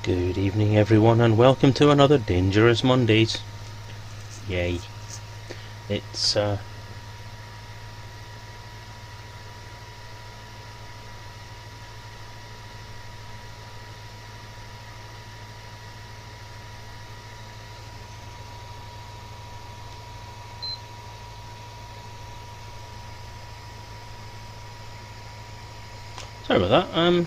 Good evening everyone and welcome to another Dangerous Mondays. Yay. It's sorry about that.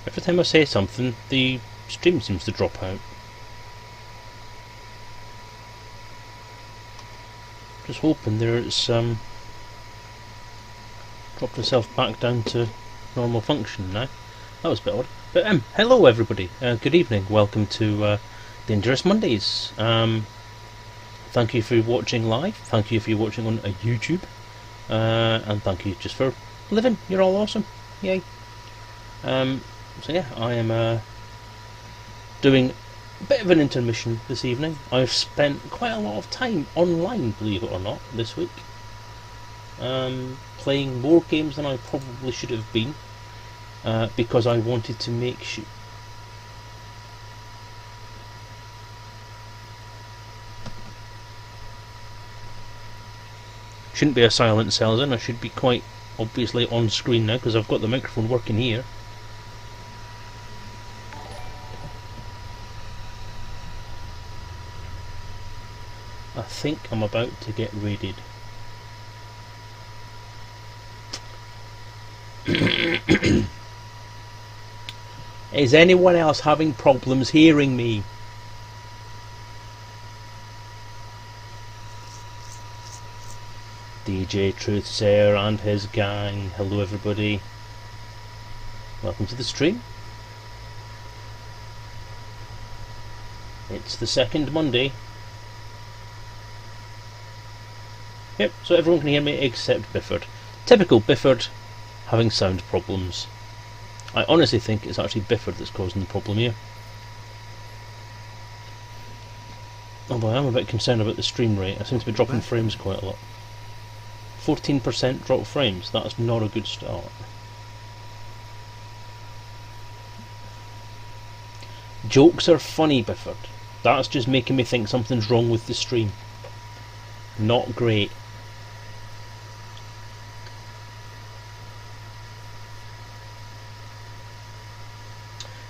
Every time I say something, the stream seems to drop out. Just hoping there's dropped itself back down to normal function now. That was a bit odd. But hello everybody. Good evening. Welcome to Dangerous Mondays. Thank you for watching live. Thank you if you're watching on YouTube. And thank you just for living. You're all awesome. Yay. So yeah, I am doing a bit of an intermission this evening. I've spent quite a lot of time online, believe it or not, this week. Playing more games than I probably should have been, because I wanted to make sure. Shouldn't be a silent cell, I should be quite obviously on screen now because I've got the microphone working here. I think I'm about to get raided. Is anyone else having problems hearing me? DJ Truthsayer and his gang. Hello everybody. Welcome to the stream. It's the second Monday. Yep, so everyone can hear me except Bifford. Typical Bifford having sound problems. I honestly think it's actually Bifford that's causing the problem here. Although I am a bit concerned about the stream rate. I seem to be dropping frames quite a lot. 14% drop frames. That's not a good start. Jokes are funny, Bifford. That's just making me think something's wrong with the stream. Not great.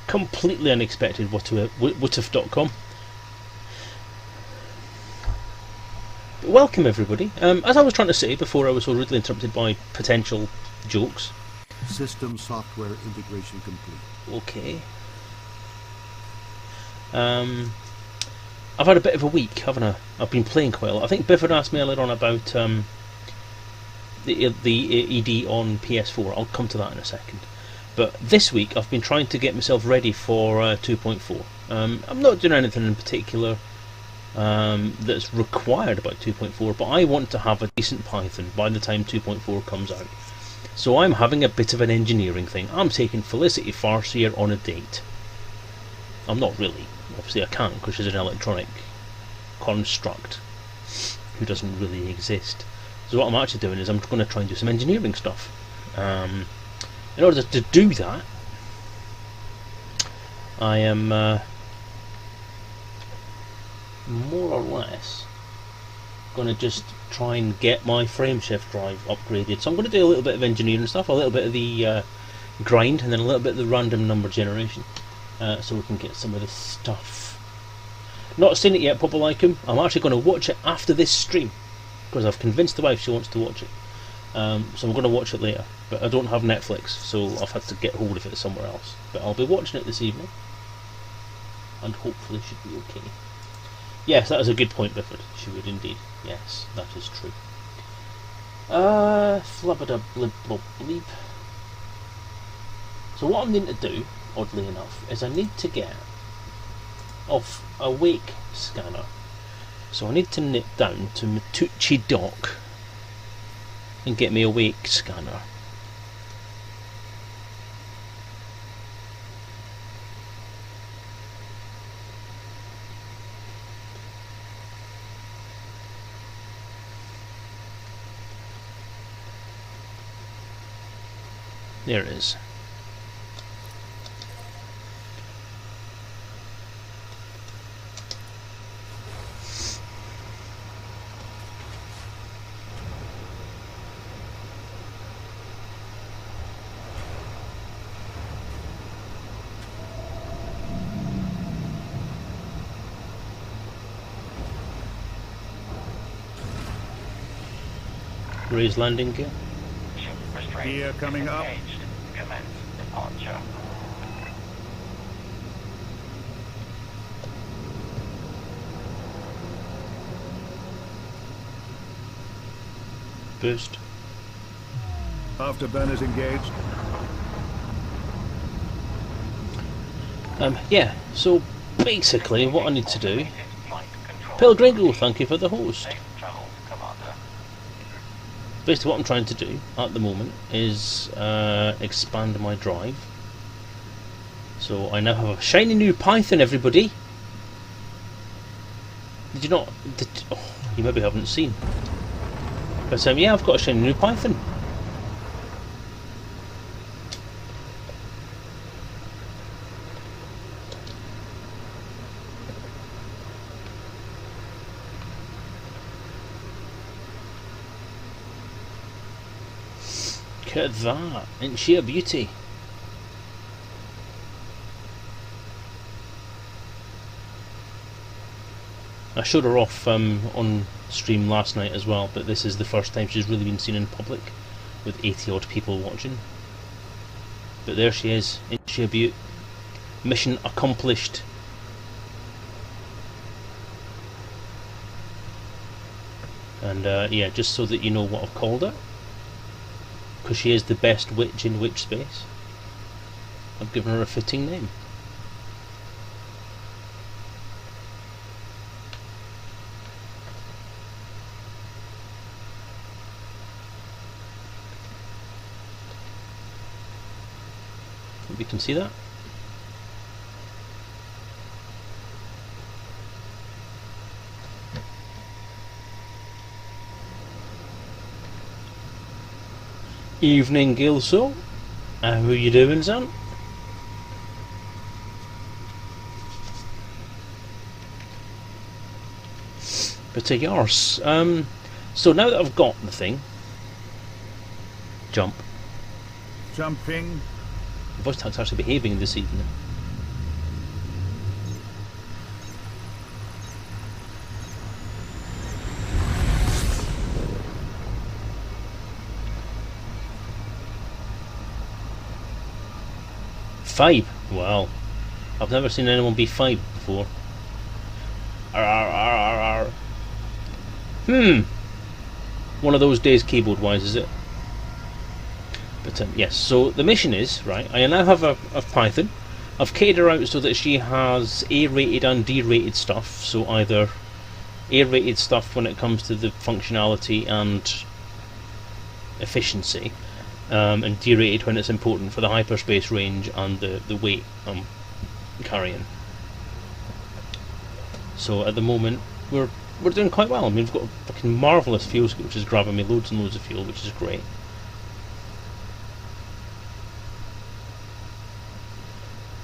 Completely unexpected would've.com. Welcome everybody. As I was trying to say before I was so rudely interrupted by potential jokes. System software integration complete. Okay. I've had a bit of a week, haven't I? I've been playing quite a lot. I think Bifford asked me earlier on about the ED on PS4. I'll come to that in a second. But this week I've been trying to get myself ready for 2.4. I'm not doing anything in particular that's required about 2.4, but I want to have a decent Python by the time 2.4 comes out. So I'm having a bit of an engineering thing. I'm taking Felicity Farseer on a date. I'm not really. Obviously I can't because she's an electronic construct who doesn't really exist. So what I'm actually doing is I'm going to try and do some engineering stuff. In order to do that, I am more or less going to just try and get my frameshift drive upgraded. So I'm going to do a little bit of engineering stuff, a little bit of the grind, and then a little bit of the random number generation, so we can get some of this stuff. Not seen it yet, Papa Like him. I'm actually going to watch it after this stream because I've convinced the wife she wants to watch it. So I'm going to watch it later, but I don't have Netflix, so I've had to get hold of it somewhere else. But I'll be watching it this evening, and hopefully should be okay. Yes, that is a good point, Bifford. She would indeed. Yes, that is true. Flubbada blib blob bleep. So what I'm going to do, oddly enough, is I need to get off a wake scanner. So I need to nip down to Matucci Dock and get me a wake scanner. There it is. Raise landing gear. Gear coming up. Commence departure. Boost. Afterburners engaged. Yeah, so basically what I need to do... Flight control. Pelgringo, thank you for the host. Safe travels, Commander. Basically what I'm trying to do at the moment is expand my drive. So I now have a shiny new Python, everybody. Did you not... oh, you maybe haven't seen. But yeah, I've got a shiny new Python. Look at that, isn't she a beauty? I showed her off on stream last night as well, but this is the first time she's really been seen in public, with 80 odd people watching. But there she is, isn't she a beaut? Mission accomplished. And yeah, just so that you know what I've called her, because she is the best witch in witch space, I've given her a fitting name. Hope you can see that. Evening, Gilso. How are you doing, son? But yars. So now that I've got the thing, jump. Jumping. The voice tac's actually behaving this evening. Five. Wow. I've never seen anyone be five before. Arr, arr, arr, arr, arr. One of those days keyboard wise, is it? But yes, so the mission is, right, I now have a Python. I've catered her out so that she has A-rated and D-rated stuff, so either A-rated stuff when it comes to the functionality and efficiency, and D-rated when it's important for the hyperspace range and the weight I'm carrying. So at the moment we're doing quite well. I mean, we've got a fucking marvellous fuel scoop, which is grabbing me loads and loads of fuel, which is great.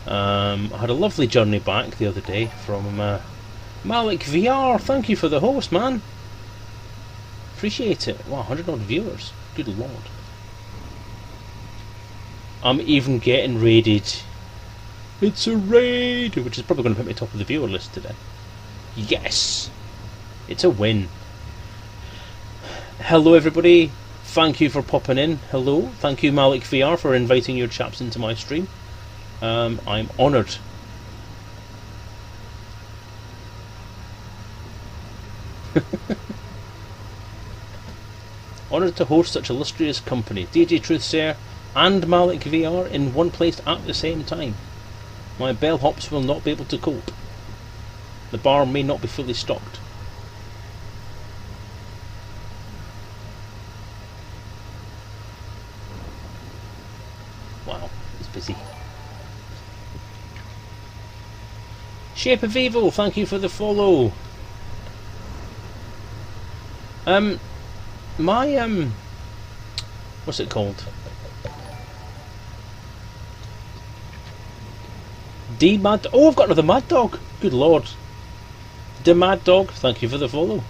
I had a lovely journey back the other day from Malik VR. Thank you for the host, man. Appreciate it. Wow, 100 odd viewers. Good lord. I'm even getting raided. It's a raid, which is probably going to put me top of the viewer list today. Yes, it's a win. Hello everybody. Thank you for popping in. Hello. Thank you Malik VR for inviting your chaps into my stream. I'm honoured. Honoured to host such illustrious company. DJ Truthsayer and Malik VR in one place at the same time. My bellhops will not be able to cope. The bar may not be fully stocked. Wow, it's busy. Shape of Evil, thank you for the follow. My what's it called? D Mad. Oh, I've got another Mad Dog. Good lord. The Mad Dog. Thank you for the follow.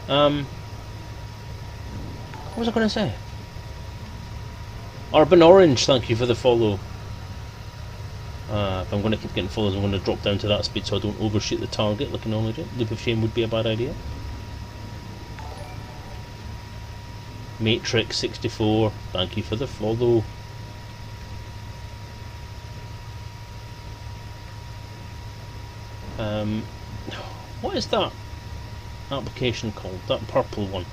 What was I going to say? Urban Orange. Thank you for the follow. If I'm going to keep getting follows, I'm going to drop down to that speed so I don't overshoot the target like I normally do. Leap of Shame would be a bad idea. Matrix 64. Thank you for the follow. What is that application called? That purple one.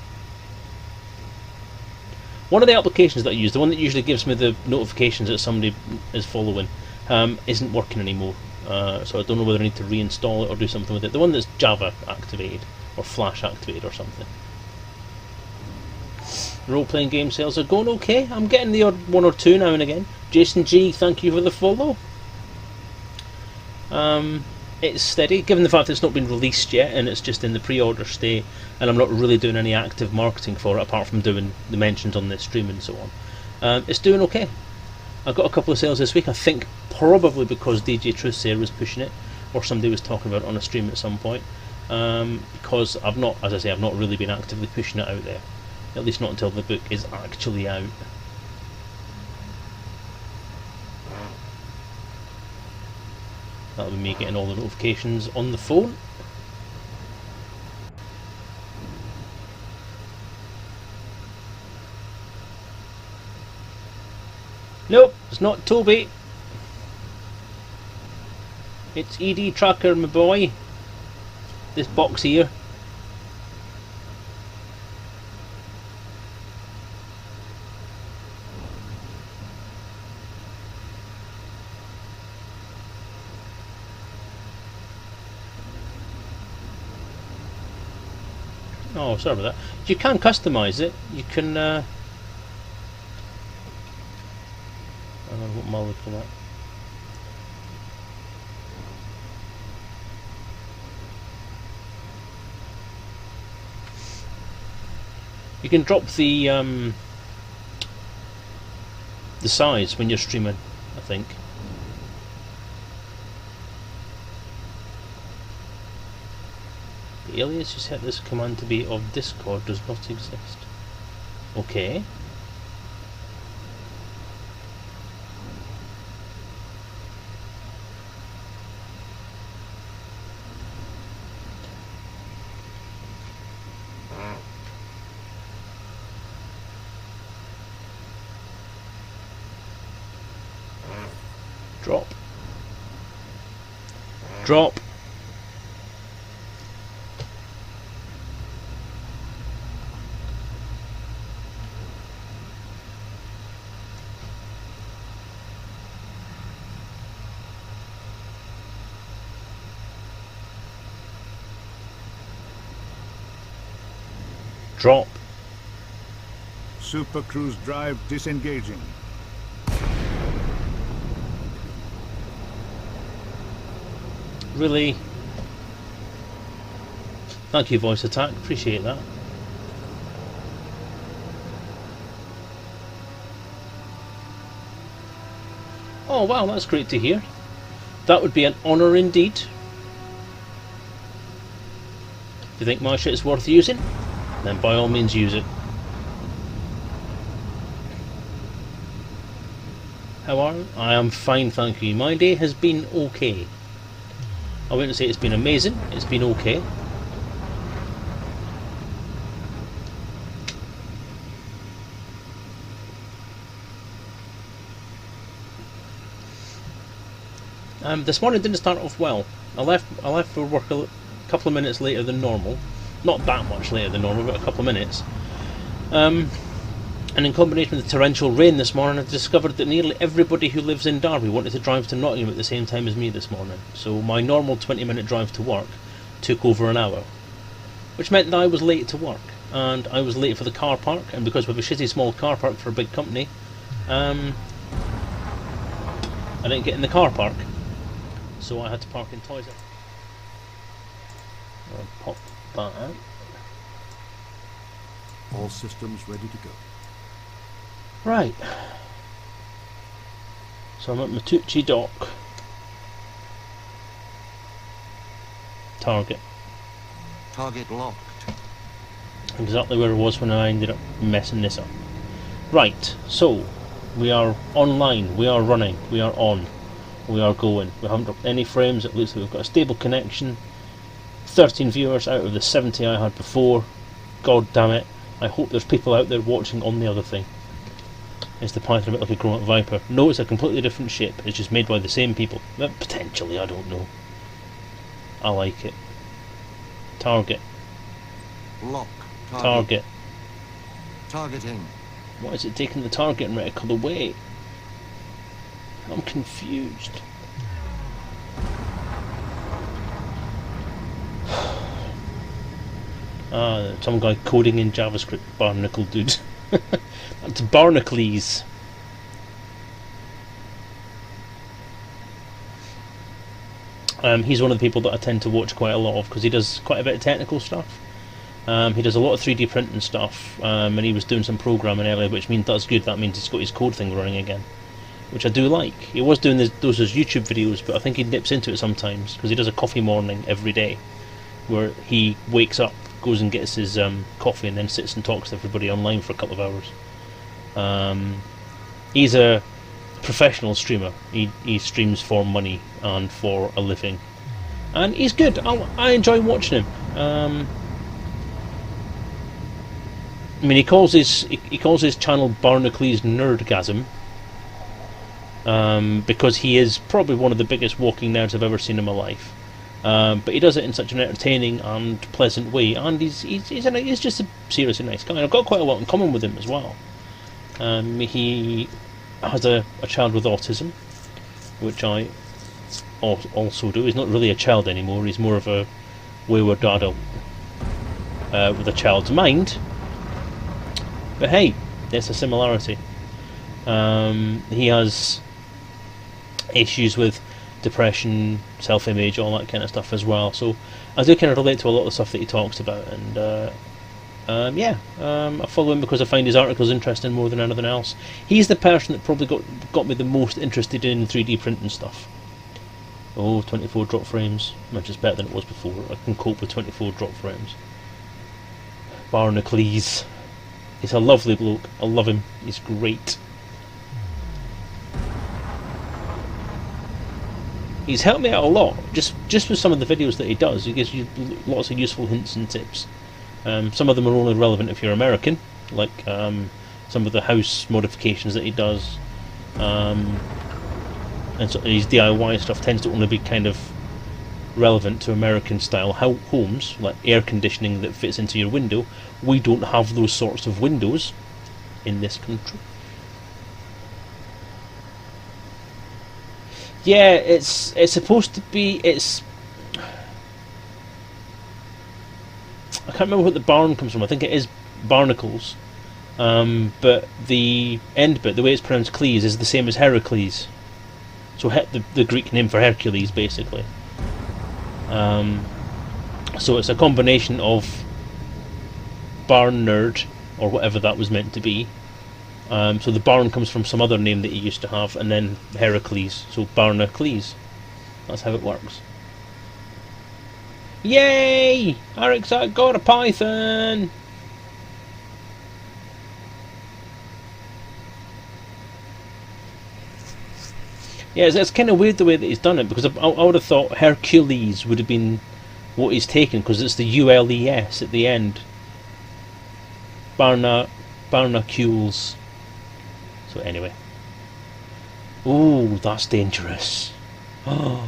One of the applications that I use, the one that usually gives me the notifications that somebody is following, isn't working anymore. So I don't know whether I need to reinstall it or do something with it. The one that's Java activated or Flash activated or something. Role-playing game sales are going okay. I'm getting the odd one or two now and again. Jason G, thank you for the follow. It's steady, given the fact it's not been released yet and it's just in the pre-order state, and I'm not really doing any active marketing for it apart from doing the mentions on this stream and so on. It's doing okay. I've got a couple of sales this week, I think probably because DJ Truthsayer was pushing it, or somebody was talking about it on a stream at some point, because I've not, as I say, I've not really been actively pushing it out there, at least not until the book is actually out. That'll be me getting all the notifications on the phone. Nope, it's not Toby. It's ED Tracker, my boy. This box here. Oh, sorry about that. You can customise it. You can. What am I looking at? You can drop the size when you're streaming, I think. The alias you set this command to be of Discord does not exist. Okay. Drop. Drop. Drop. Super Cruise drive disengaging. Really? Thank you, Voice Attack. Appreciate that. Oh wow, that's great to hear. That would be an honour indeed. If you think my shit is worth using, then by all means use it. How are you? I am fine, thank you. My day has been okay. I wouldn't say it's been amazing, it's been okay. This morning didn't start off well. I left for work a couple of minutes later than normal. Not that much later than normal, but a couple of minutes. And in combination with the torrential rain this morning, I discovered that nearly everybody who lives in Derby wanted to drive to Nottingham at the same time as me this morning. So my normal 20-minute drive to work took over an hour, which meant that I was late to work, and I was late for the car park, and because we have a shitty small car park for a big company, I didn't get in the car park, so I had to park in Toys R Us. I'll pop that out. All systems ready to go. Right. So I'm at Matucci Dock. Target. Target locked. Exactly where it was when I ended up messing this up. Right, so we are online, we are running, we are on, we are going. We haven't dropped any frames. It looks like we've got a stable connection. 13 viewers out of the 70 I had before. God damn it. I hope there's people out there watching on the other thing. Is the Python a bit like a grown-up Viper? No, it's a completely different ship. It's just made by the same people. Potentially, I don't know. I like it. Target. Lock. Target. Targeting. Why is it taking the target and reticle away? I'm confused. Some guy coding in JavaScript. Barnacle dude. That's Barnacles. He's one of the people that I tend to watch quite a lot of because he does quite a bit of technical stuff. He does a lot of 3D printing stuff, and he was doing some programming earlier, which means that's good. That means he's got his code thing running again, which I do like. He was doing those YouTube videos, but I think he nips into it sometimes because he does a coffee morning every day, where he wakes up, goes and gets his coffee, and then sits and talks to everybody online for a couple of hours. He's a professional streamer. He streams for money and for a living, and he's good. I enjoy watching him. I mean, he calls his channel Barnacles Nerdgasm, because he is probably one of the biggest walking nerds I've ever seen in my life. But he does it in such an entertaining and pleasant way, and he's just a seriously nice guy. And I've got quite a lot in common with him as well. He has a child with autism, which I also do. He's not really a child anymore. He's more of a wayward adult with a child's mind. But hey, there's a similarity. He has issues with depression, self-image, all that kind of stuff as well. So I do kind of relate to a lot of the stuff that he talks about, and I follow him because I find his articles interesting more than anything else. He's the person that probably got me the most interested in 3D printing stuff. 24 drop frames, which is better than it was before. I can cope with 24 drop frames. Barnacles. He's a lovely bloke. I love him. He's great. He's helped me out a lot, just with some of the videos that he does. He gives you lots of useful hints and tips. Some of them are only relevant if you're American, like some of the house modifications that he does. And so his DIY stuff tends to only be kind of relevant to American style homes, like air conditioning that fits into your window. We don't have those sorts of windows in this country. Yeah, it's supposed to be. I can't remember what the barn comes from. I think it is barnacles, but the end bit, the way it's pronounced Cles, is the same as Heracles. So the Greek name for Hercules, basically. So it's a combination of barn nerd, or whatever that was meant to be. So the barn comes from some other name that he used to have, and then Heracles, so Barnacles. That's how it works. Yay! Eric's got a Python! Yeah, it's kind of weird the way that he's done it, because I would have thought Hercules would have been what he's taken, because it's the ULES at the end. Barnacules. So anyway. Ooh, that's dangerous. Oh.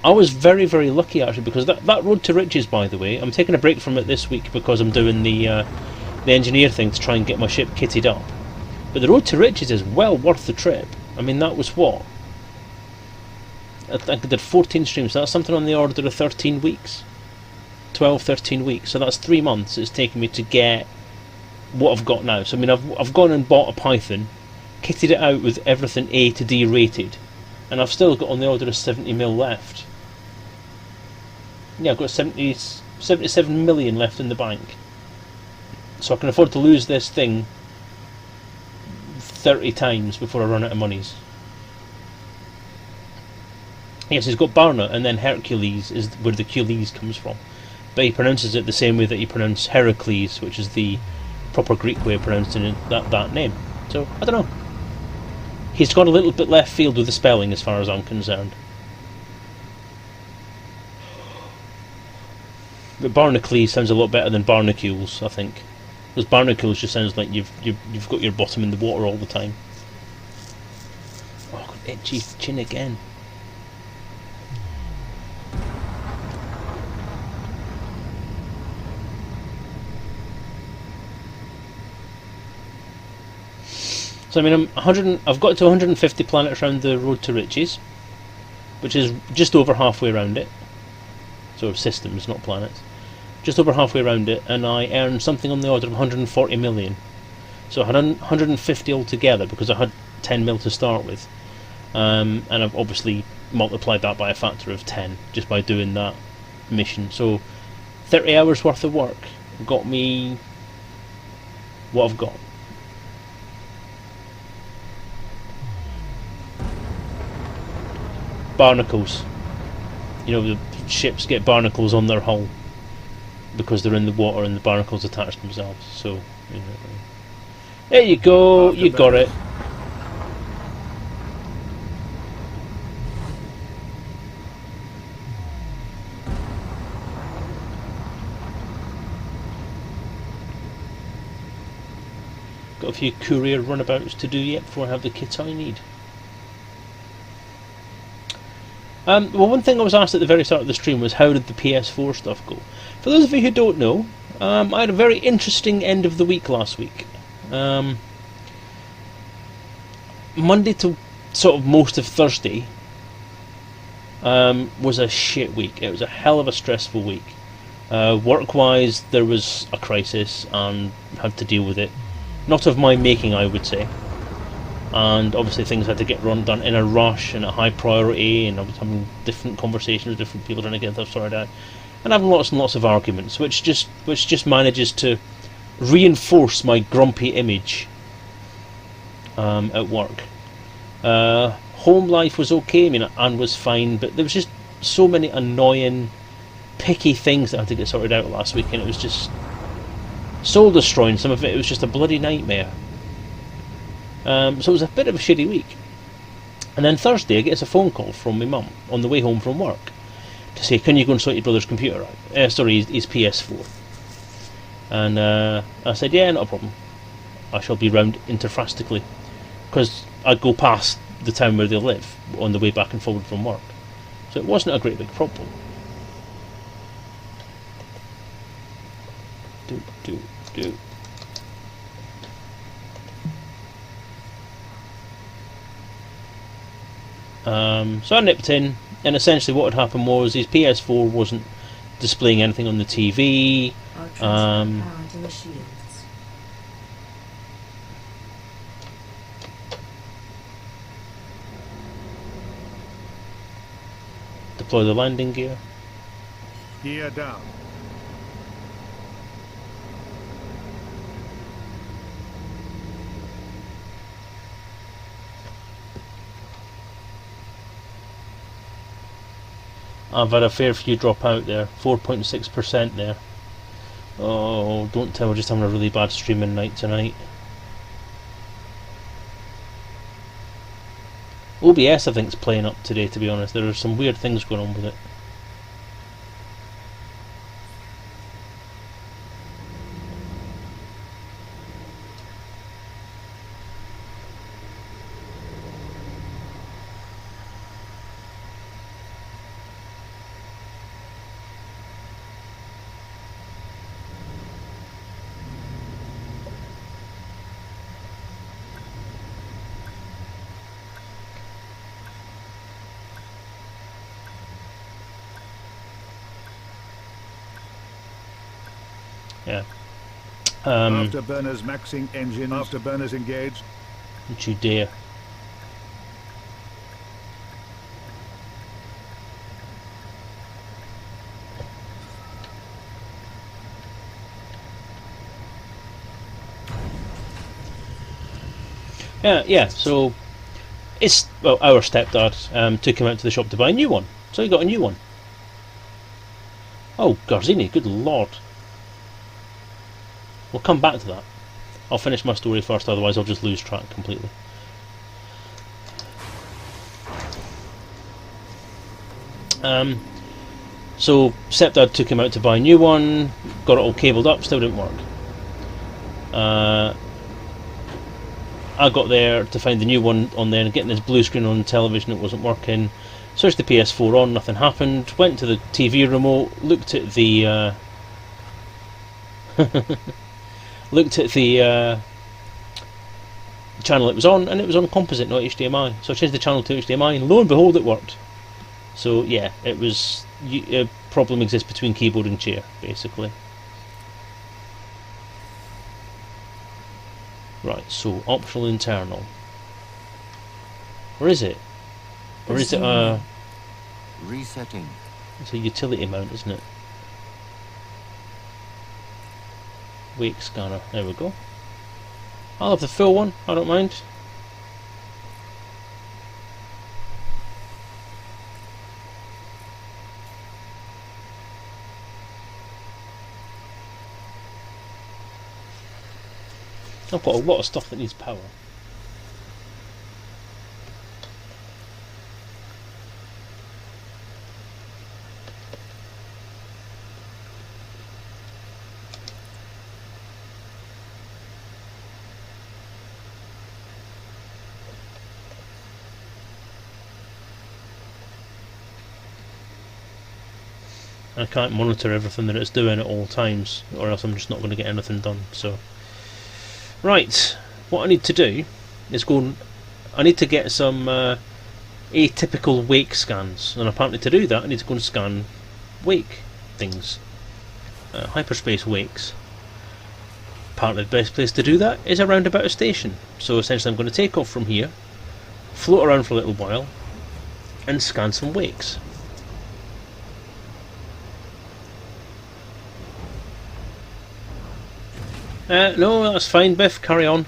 I was very, very lucky actually, because that Road to Riches, by the way, I'm taking a break from it this week because I'm doing the engineer thing to try and get my ship kitted up. But the Road to Riches is well worth the trip. I mean, that was what? I think I did 14 streams, so that's something on the order of 13 weeks. 12, 13 weeks. So that's 3 months it's taken me to get what I've got now. So I mean, I've gone and bought a Python, kitted it out with everything A to D rated, and I've still got on the order of 70 mil left. Yeah, I've got 77 million left in the bank. So I can afford to lose this thing 30 times before I run out of monies. Yes, he's got Barna, and then Hercules is where the Cules comes from. But he pronounces it the same way that he pronounced Heracles, which is the proper Greek way of pronouncing that name. So, I don't know. He's got a little bit left field with the spelling as far as I'm concerned. But Barnacles sounds a lot better than Barnacles, I think. Because Barnacles just sounds like you've got your bottom in the water all the time. Oh, got itchy chin again. So I mean, I've got to 150 planets around the road to riches, which is just over halfway around it. So systems, not planets. Just over halfway around it, and I earned something on the order of 140 million. So I had 150 altogether because I had 10 mil to start with, and I've obviously multiplied that by a factor of 10 just by doing that mission. So 30 hours worth of work got me what I've got. Barnacles. You know, the ships get barnacles on their hull because they're in the water and the barnacles attach themselves. So, you know, there you go, you got it. Got a few courier runabouts to do yet before I have the kit I need. Well, one thing I was asked at the very start of the stream was how did the PS4 stuff go? For those of you who don't know, I had a very interesting end of the week last week. Monday to sort of most of Thursday was a shit week. It was a hell of a stressful week. Work-wise, there was a crisis and had to deal with it. Not of my making, I would say. And obviously things had to get done in a rush and a high priority, and I was having different conversations with different people trying to get stuff sorted out, and having lots and lots of arguments, which just manages to reinforce my grumpy image at work. Home life was okay, I mean, and was fine, but there was just so many annoying, picky things that I had to get sorted out last week, and it was just soul destroying. Some of it was just a bloody nightmare. So it was a bit of a shitty week. And then Thursday I get a phone call from my mum on the way home from work to say, can you go and sort your brother's computer out? Sorry, his PS4. And I said, yeah, not a problem. I shall be round interfrastically. Because I'd go past the town where they live on the way back and forward from work. So it wasn't a great big problem. Do. So I nipped in, and essentially what had happened was his PS4 wasn't displaying anything on the TV. Deploy the landing gear. Gear down. I've had a fair few drop out there, 4.6% there. Oh, don't tell me we're just having a really bad streaming night tonight. OBS I think is playing up today, to be honest. There are some weird things going on with it. Yeah. Afterburners maxing engine. Afterburners engaged. Don't you dare. Yeah, so Well, our stepdad took him out to the shop to buy a new one, so he got a new one. Oh, Garzini, good lord. We'll come back to that. I'll finish my story first, otherwise I'll just lose track completely. So stepdad took him out to buy a new one, got it all cabled up, still didn't work. I got there to find the new one on there and getting this blue screen on the television, it wasn't working. Switched the PS4 on, nothing happened. Went to the TV remote, looked at the channel it was on, and it was on composite, not HDMI. So I changed the channel to HDMI, and lo and behold, it worked. So yeah, it was a problem exists between keyboard and chair, basically. Right, so optional internal. Where is it? Or is it a... Resetting. It's a utility mount, isn't it? Wake scanner, there we go. I'll have the full one, I don't mind. I've got a lot of stuff that needs power. I can't monitor everything that it's doing at all times, or else I'm just not going to get anything done. So, right, what I need to do is I need to get some atypical wake scans, and apparently to do that I need to go and scan wake things, hyperspace wakes. Apparently the best place to do that is around about a station. So essentially I'm going to take off from here, float around for a little while, and scan some wakes. No, that's fine, Biff, carry on.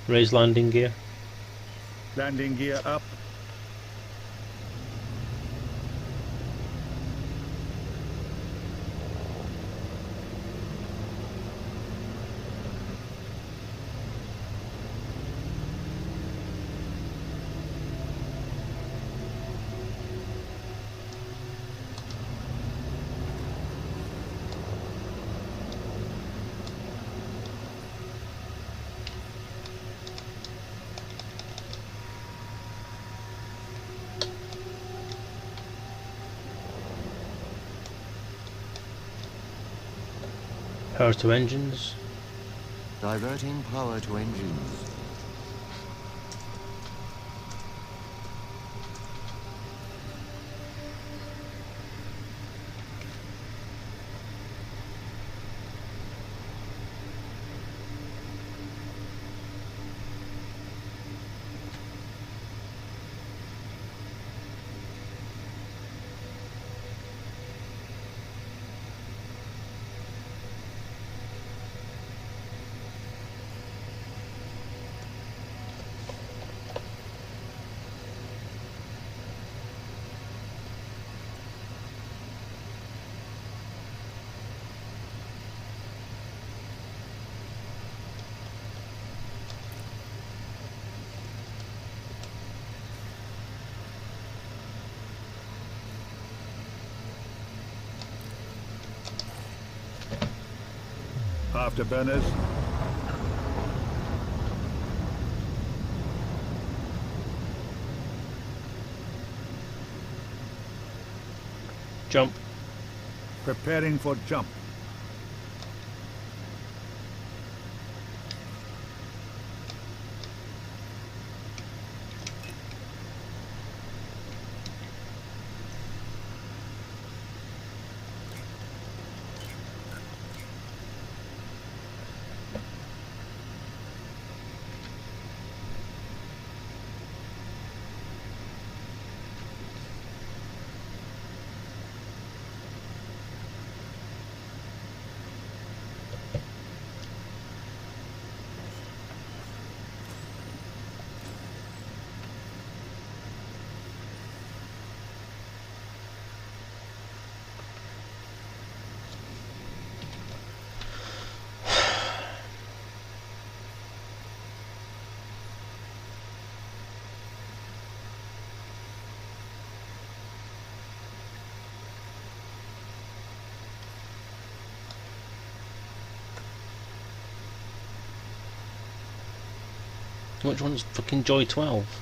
Raise landing gear. Landing gear up. Power to engines. Diverting power to engines. Afterburners. Jump. Preparing for jump. Which one's fucking Joy 12?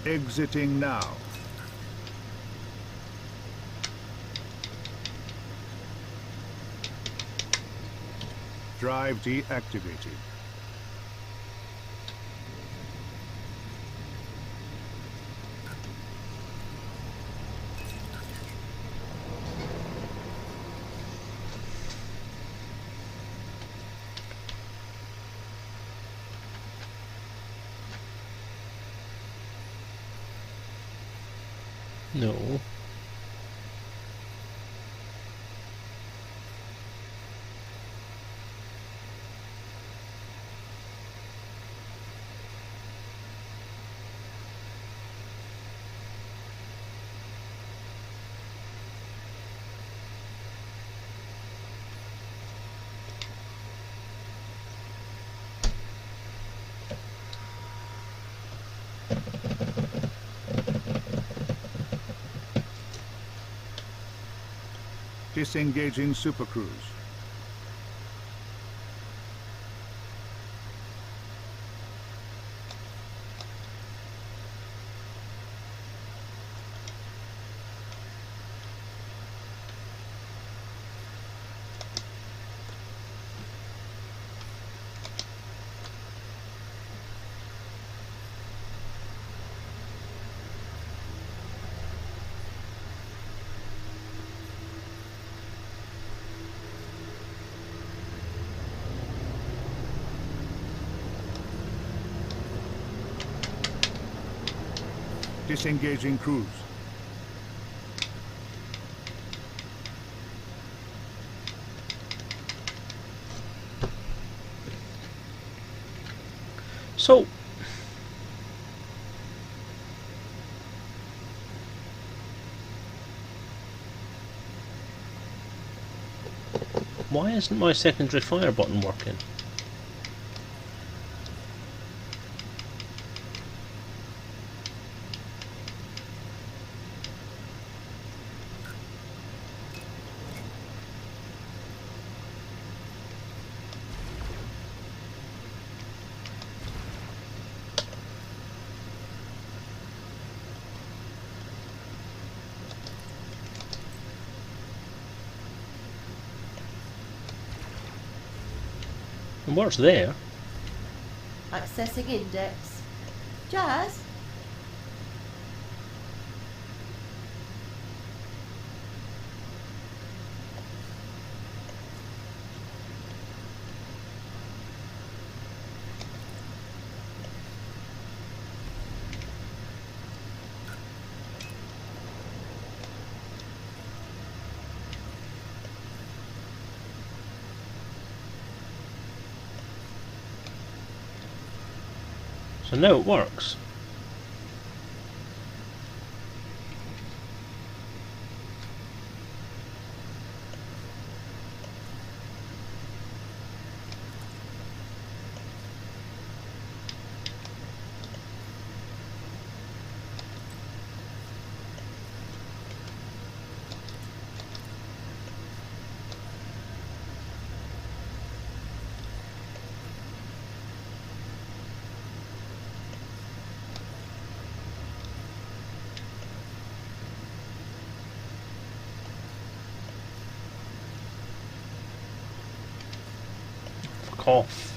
Exiting now. Drive deactivated. No. Disengaging supercruise. Disengaging cruise. So, why isn't my secondary fire button working? And what's there? Accessing index. Jazz? So now it works. fuck off.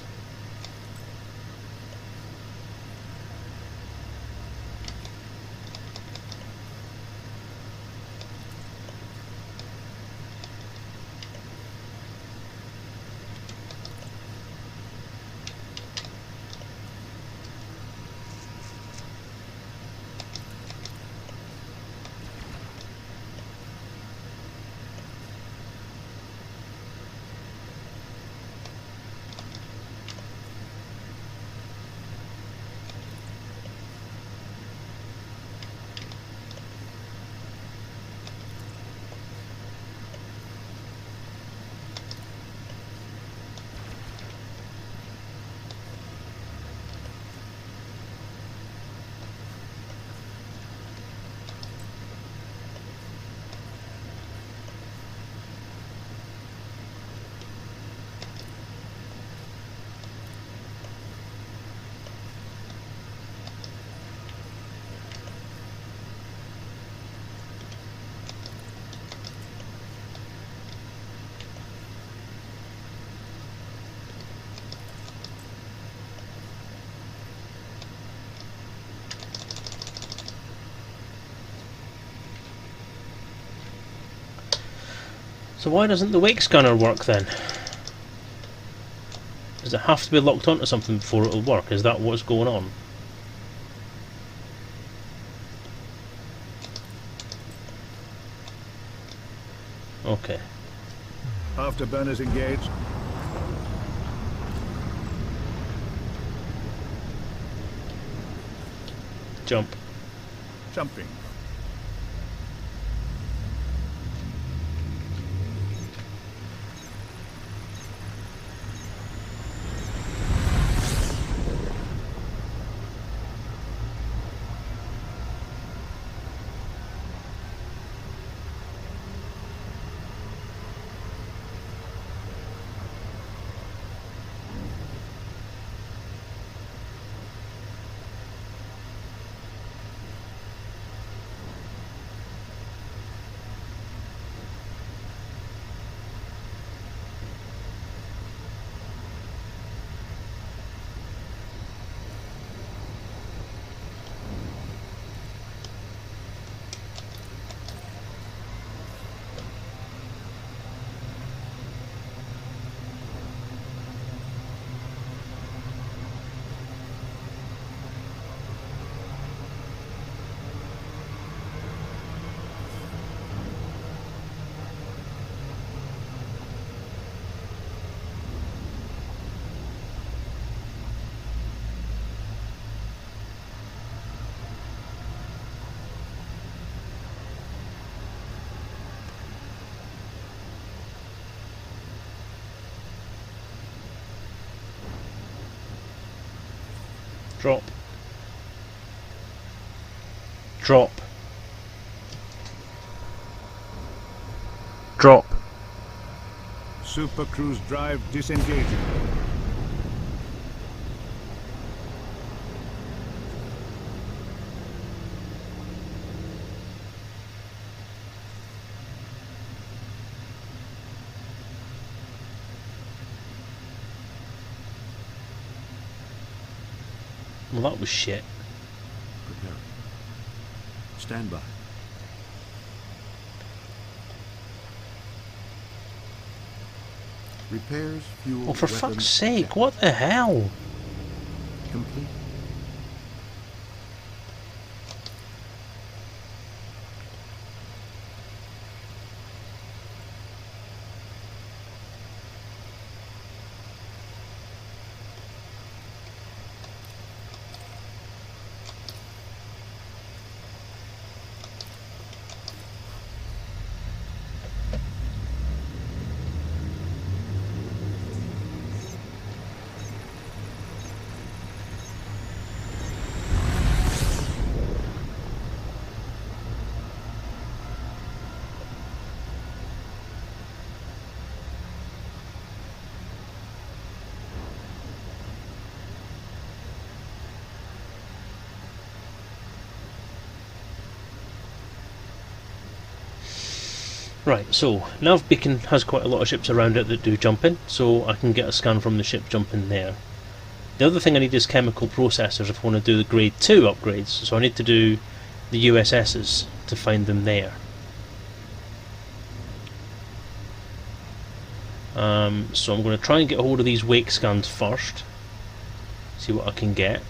So why doesn't the wake scanner work then? Does it have to be locked onto something before it'll work? Is that what's going on? Okay. Afterburners engaged. Jump. Jumping. Drop. Drop. Drop. Super cruise drive disengaging. Well, that was shit. Preparing. Stand by. Repairs, fuel, Oh, for weapons, fuck's sake, check. what the hell? Complete. Right, so Nav Beacon has quite a lot of ships around it that do jumping, so I can get a scan from the ship jumping there. The other thing I need is chemical processors if I want to do the grade 2 upgrades, so I need to do the USS's to find them there. So I'm going to try and get a hold of these wake scans first, see what I can get.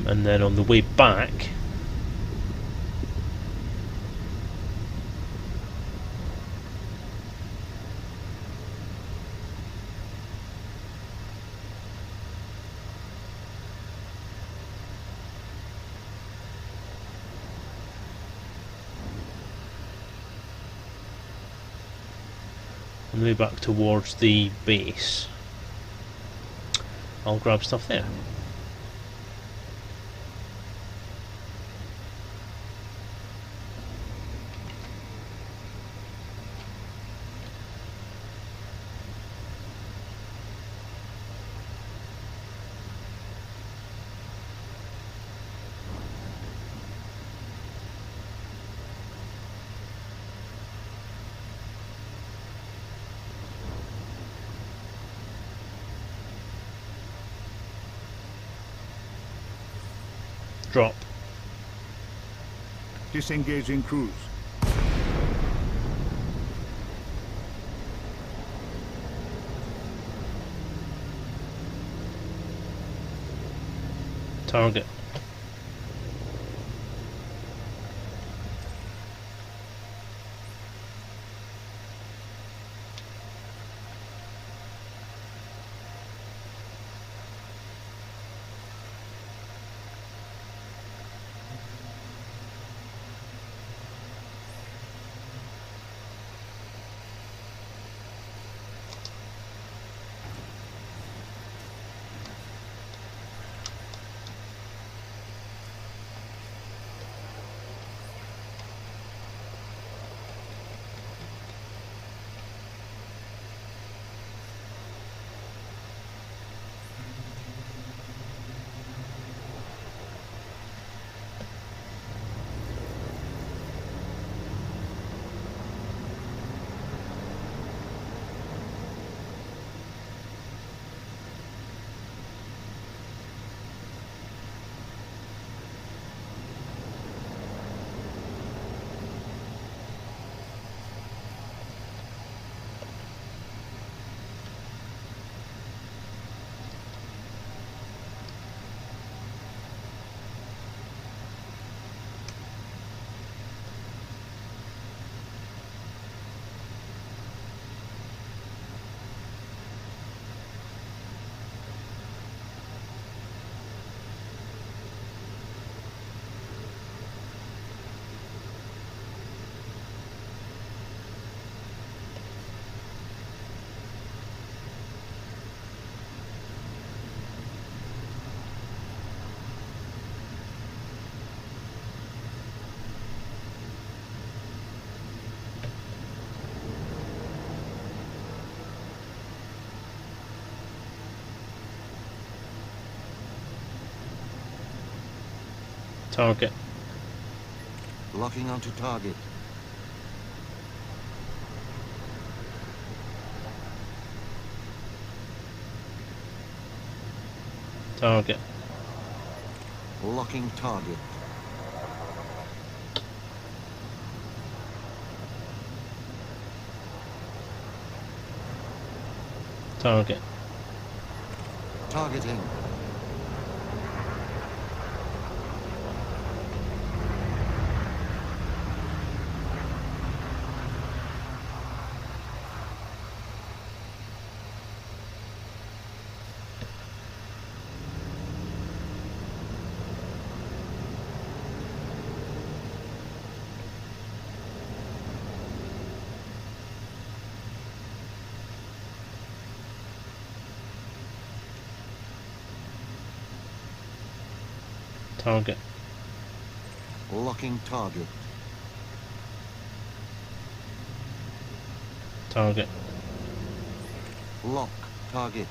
And then on the way back, on the way back towards the base, I'll grab stuff there. Drop. Disengaging cruise. Target. Target. Locking onto target. Target. Locking target. Target. Targeting. Target. Locking target. Target. Lock target.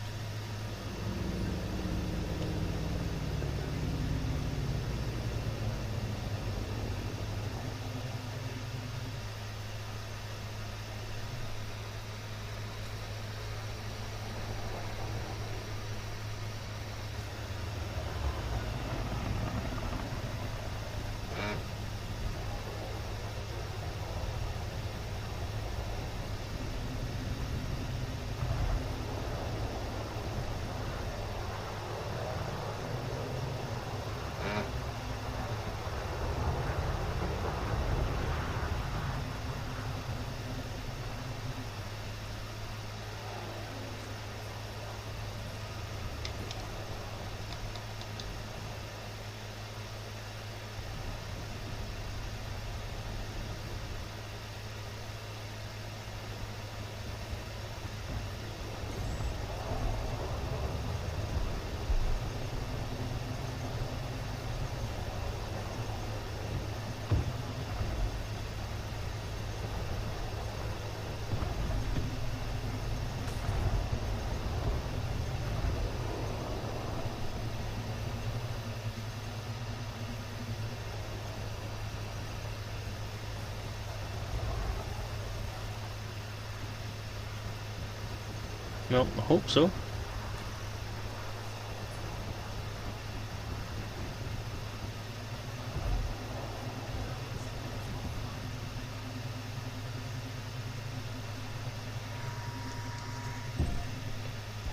Well, I hope so.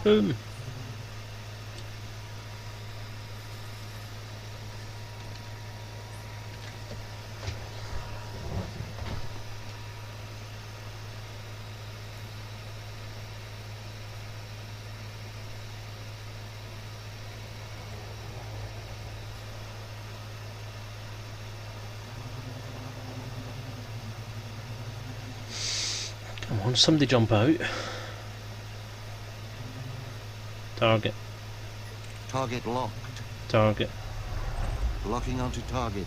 Boom. Come on, somebody jump out. Target. Target locked. Target. Locking onto target.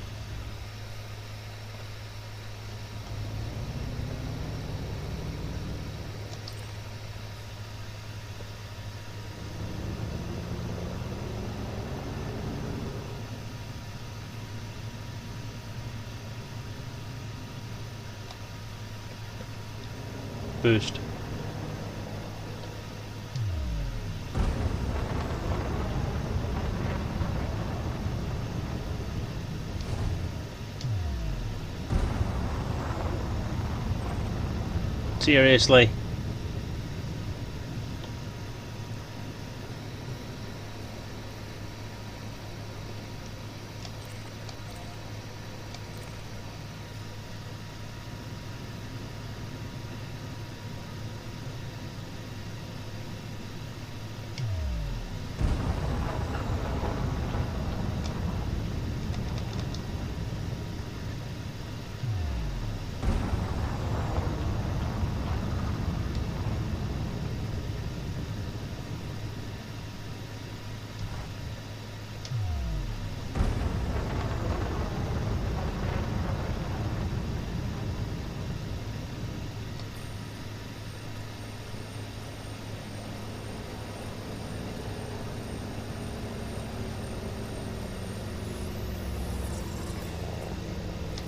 Boost. Seriously.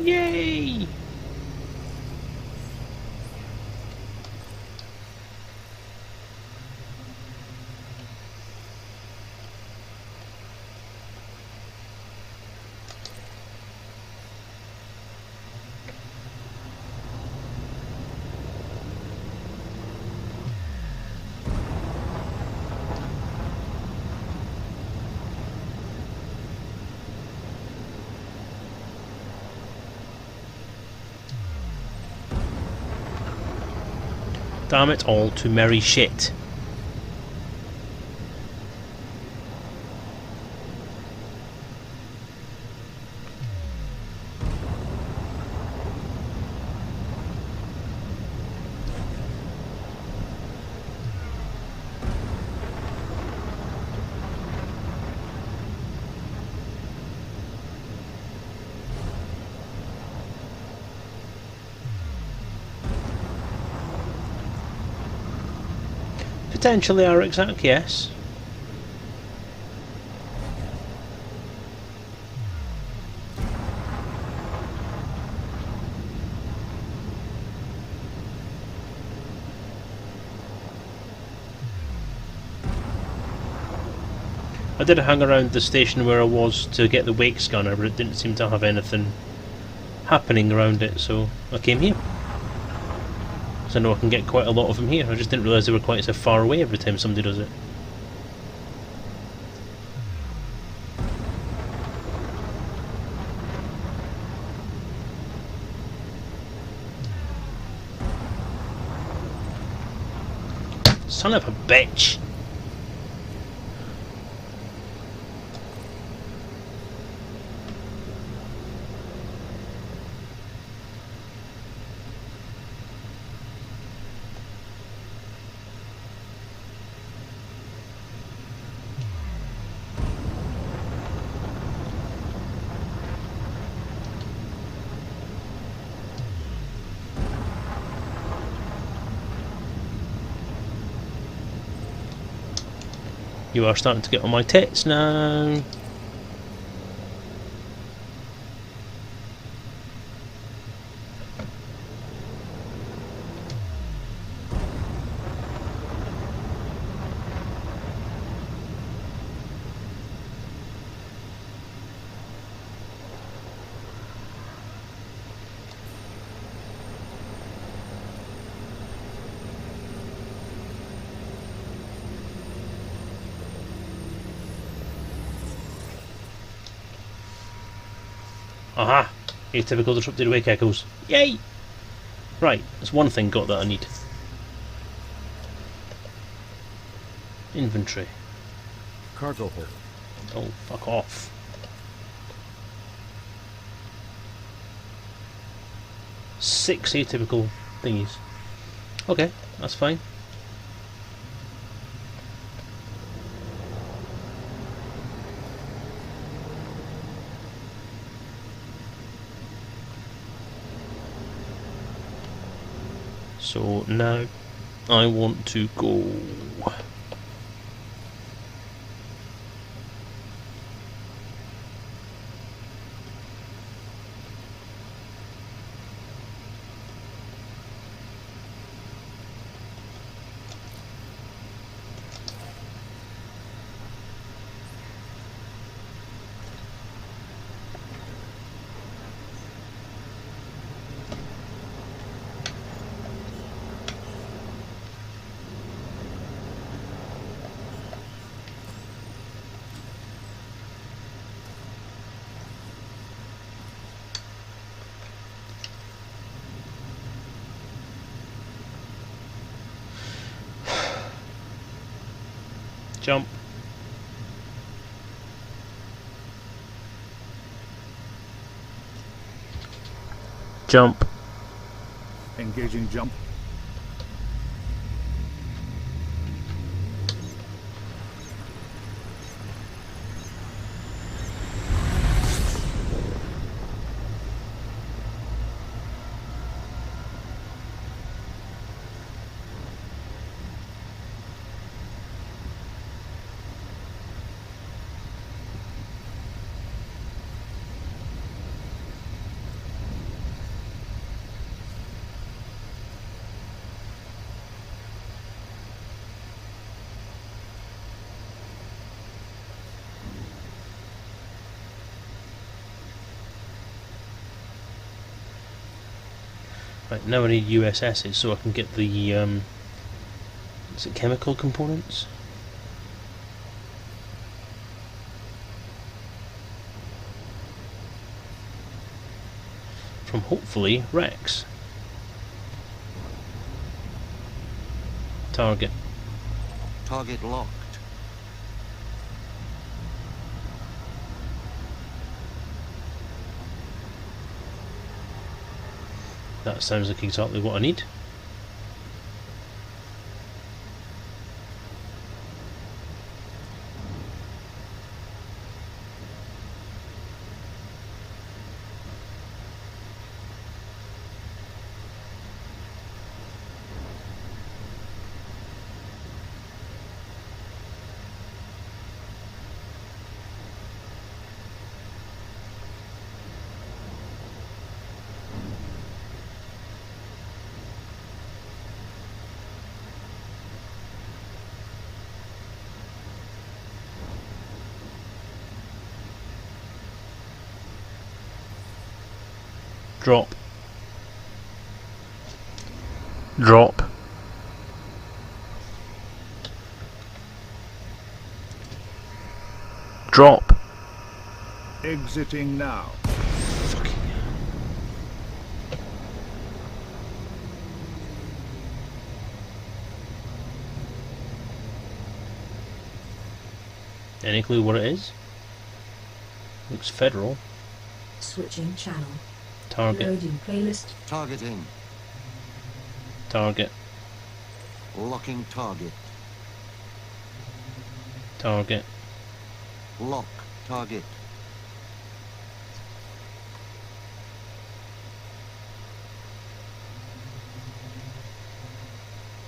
Yay! Damn it all to merry shit. Potentially our exact, yes. I did hang around the station where I was to get the wake scanner, but it didn't seem to have anything happening around it, so I came here. So I know I can get quite a lot of them here. I just didn't realise they were quite so far away every time somebody does it. Son of a bitch! You are starting to get on my tits now. Aha! Atypical disrupted wake echoes. Yay! Right, there's one thing got that I need. Inventory. Cargo hold. Oh, fuck off. Six atypical thingies. Okay, that's fine. So now I want to go. Jump. Jump. Engaging jump. Right, now I need USS's so I can get the is it chemical components? From hopefully Rex. Target. Target locked. That sounds like exactly what I need. Drop. Drop. Drop. Exiting now. Fucking hell. Any clue what it is? Looks federal. Switching channel. Target. Loading playlist. Targeting. Target. Locking target. Target. Lock target.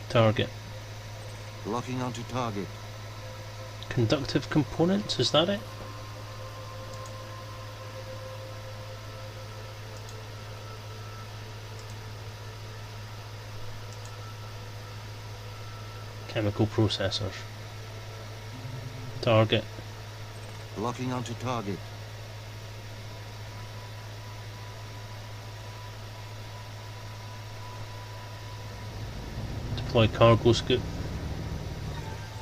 Target. Locking onto target. Conductive components, is that it? Chemical processors. Target. Locking onto target. Deploy cargo scoop.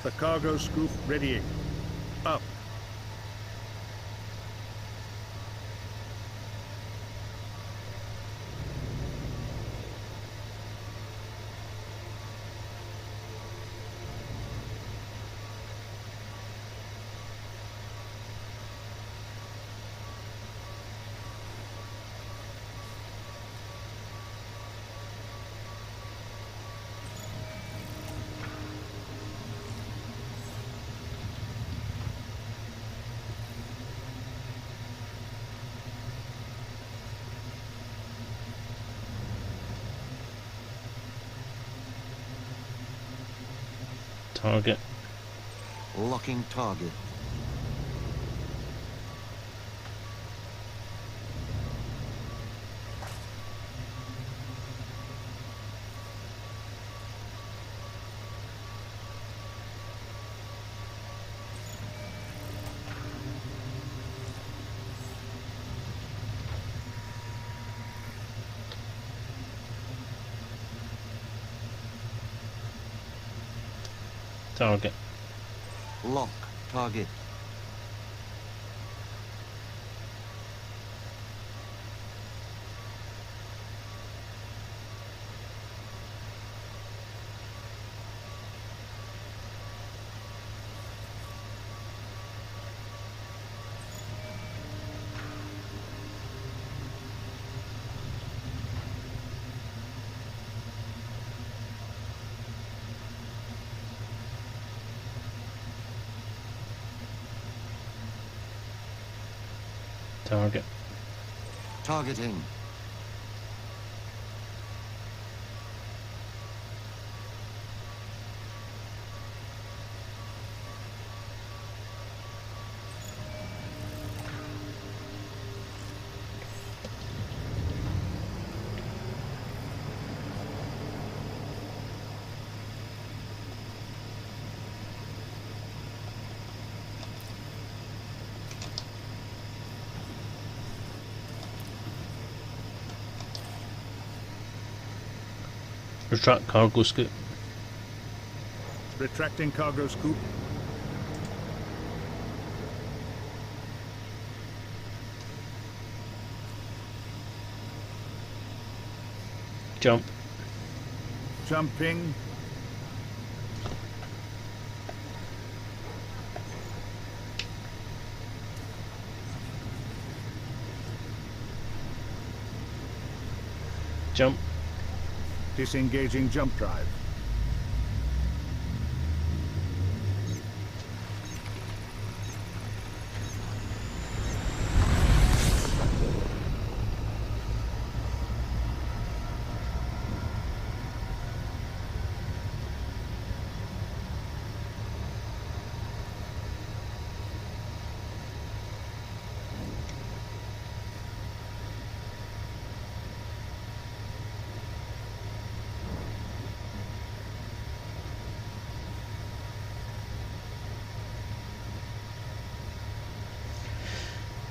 The cargo scoop readying. Up. Target. Locking target. Target. Lock target. Target. Targeting. Retract cargo scoop. Retracting cargo scoop. Jump. Jumping. Jump. Disengaging jump drive.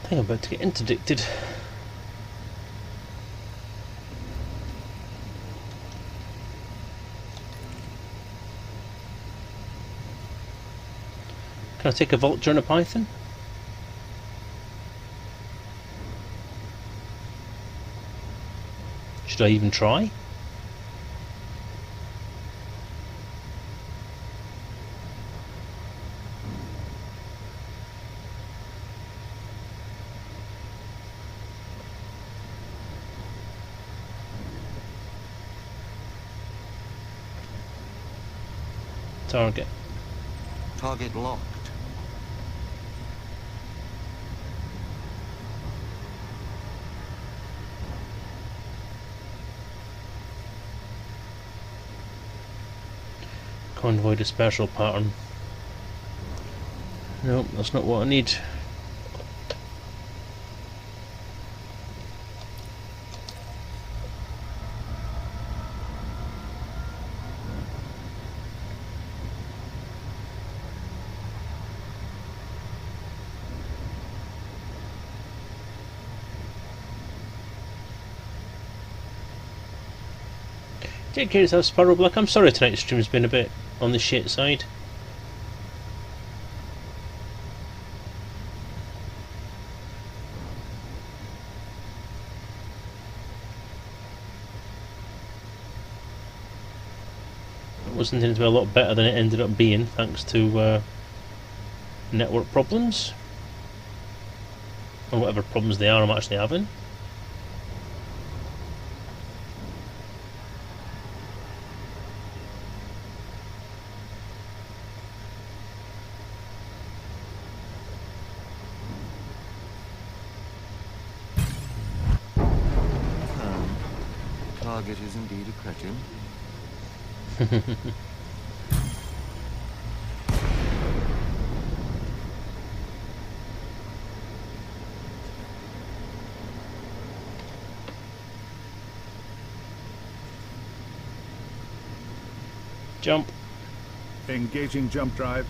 I think I'm about to get interdicted. Can I take a vulture and a python? Should I even try? Target. Target locked. Convoy dispersal pattern. Nope, that's not what I need. Take care of yourself, Sparrow Black. I'm sorry tonight's stream's been a bit on the shit side. It wasn't intended to be a lot better than it ended up being, thanks to network problems. Or whatever problems they are I'm actually having. Target is indeed a cretin. Jump. Engaging jump drive.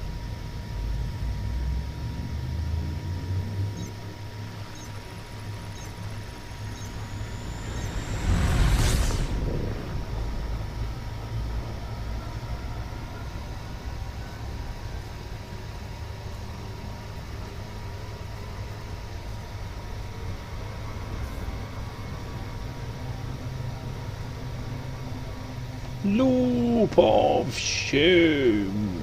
Loop of shame.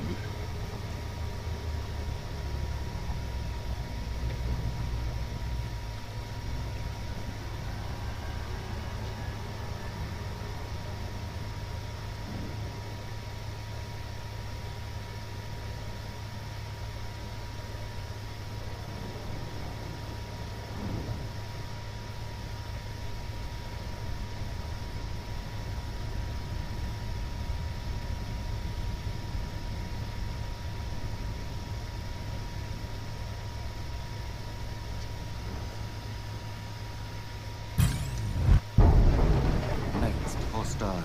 Next hostile.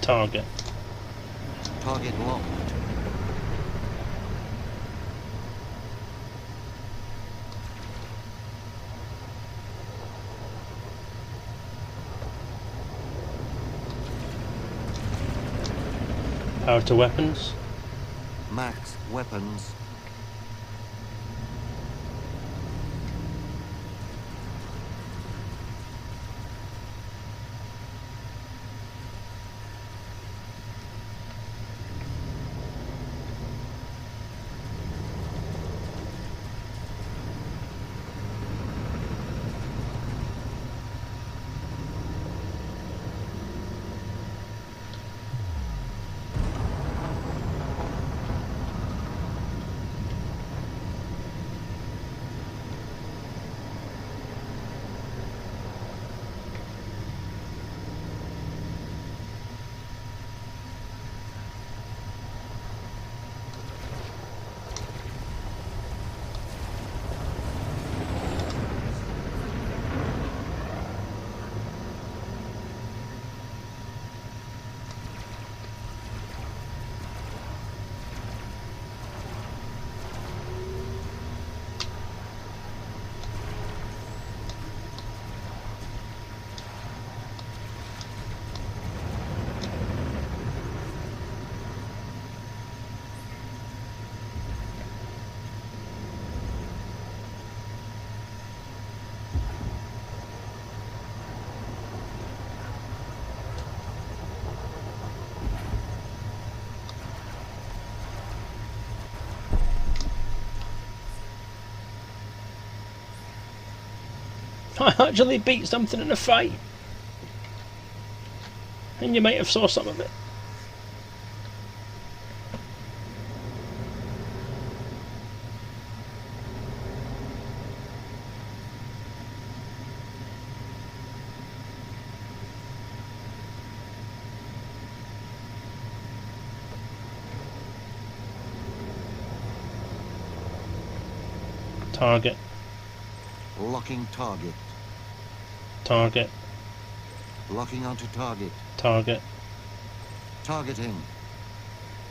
Target. Target locked. Power to weapons. Max weapons. I actually beat something in a fight. And you might have saw some of it. Target. Locking target. Target. Locking onto target. Target. Targeting.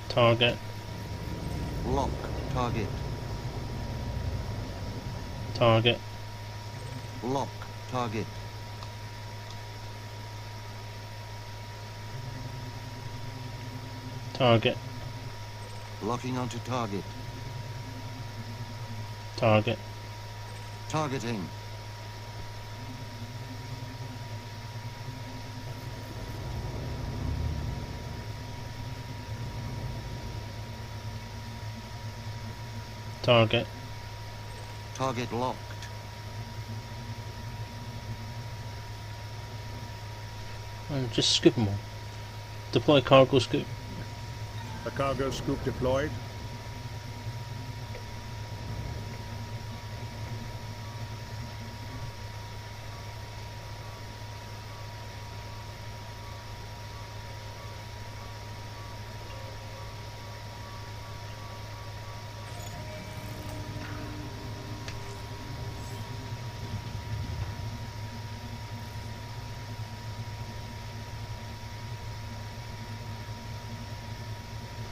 Target. Lock target. Target. Lock target. Target. Locking onto target. Target. Targeting. Target. Target locked. And just scoop them all. Deploy cargo scoop. A cargo scoop deployed.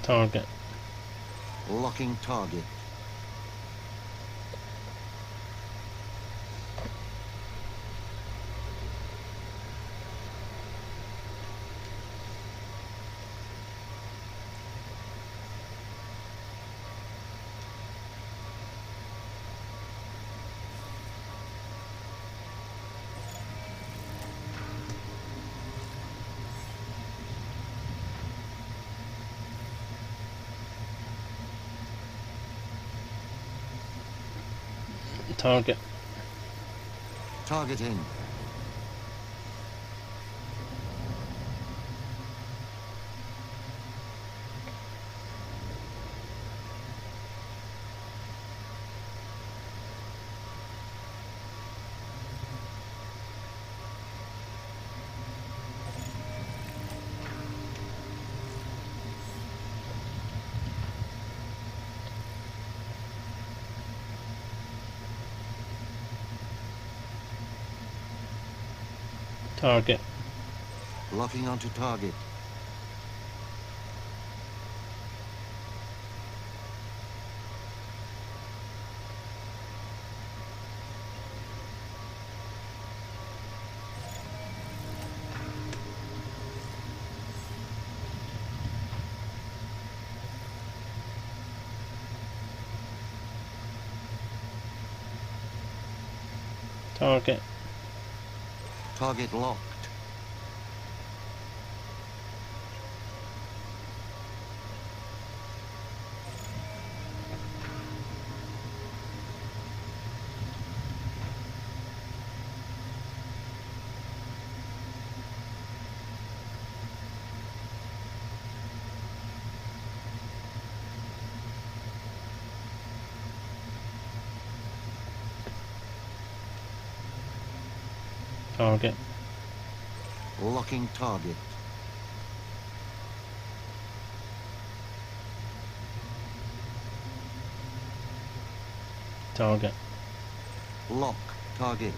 Target. Locking target. Target. Targeting. Target. Locking onto target. Target. Target locked. Target. Locking target. Target. Lock target.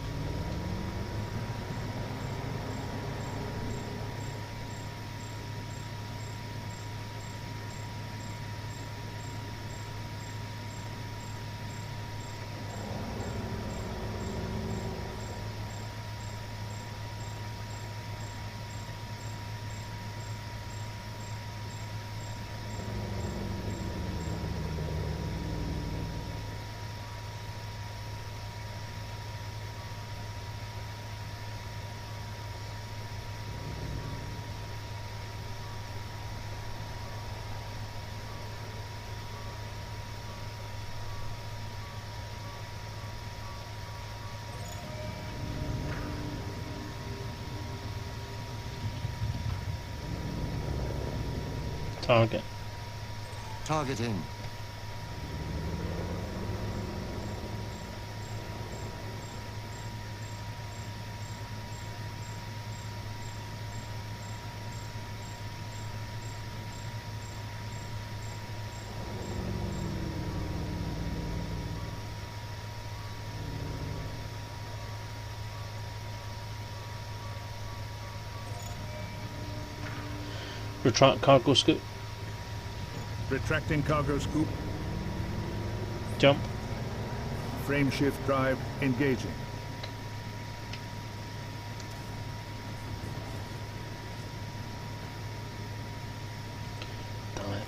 target. Target in. Retract cargo scoop. Retracting cargo scoop. Jump. Frame shift drive engaging. Damn it.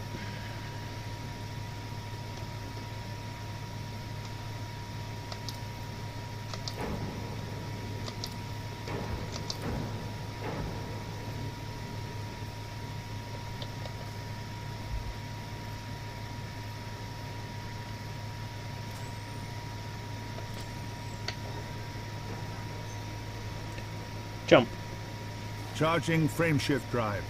Jump. Charging frame shift drive.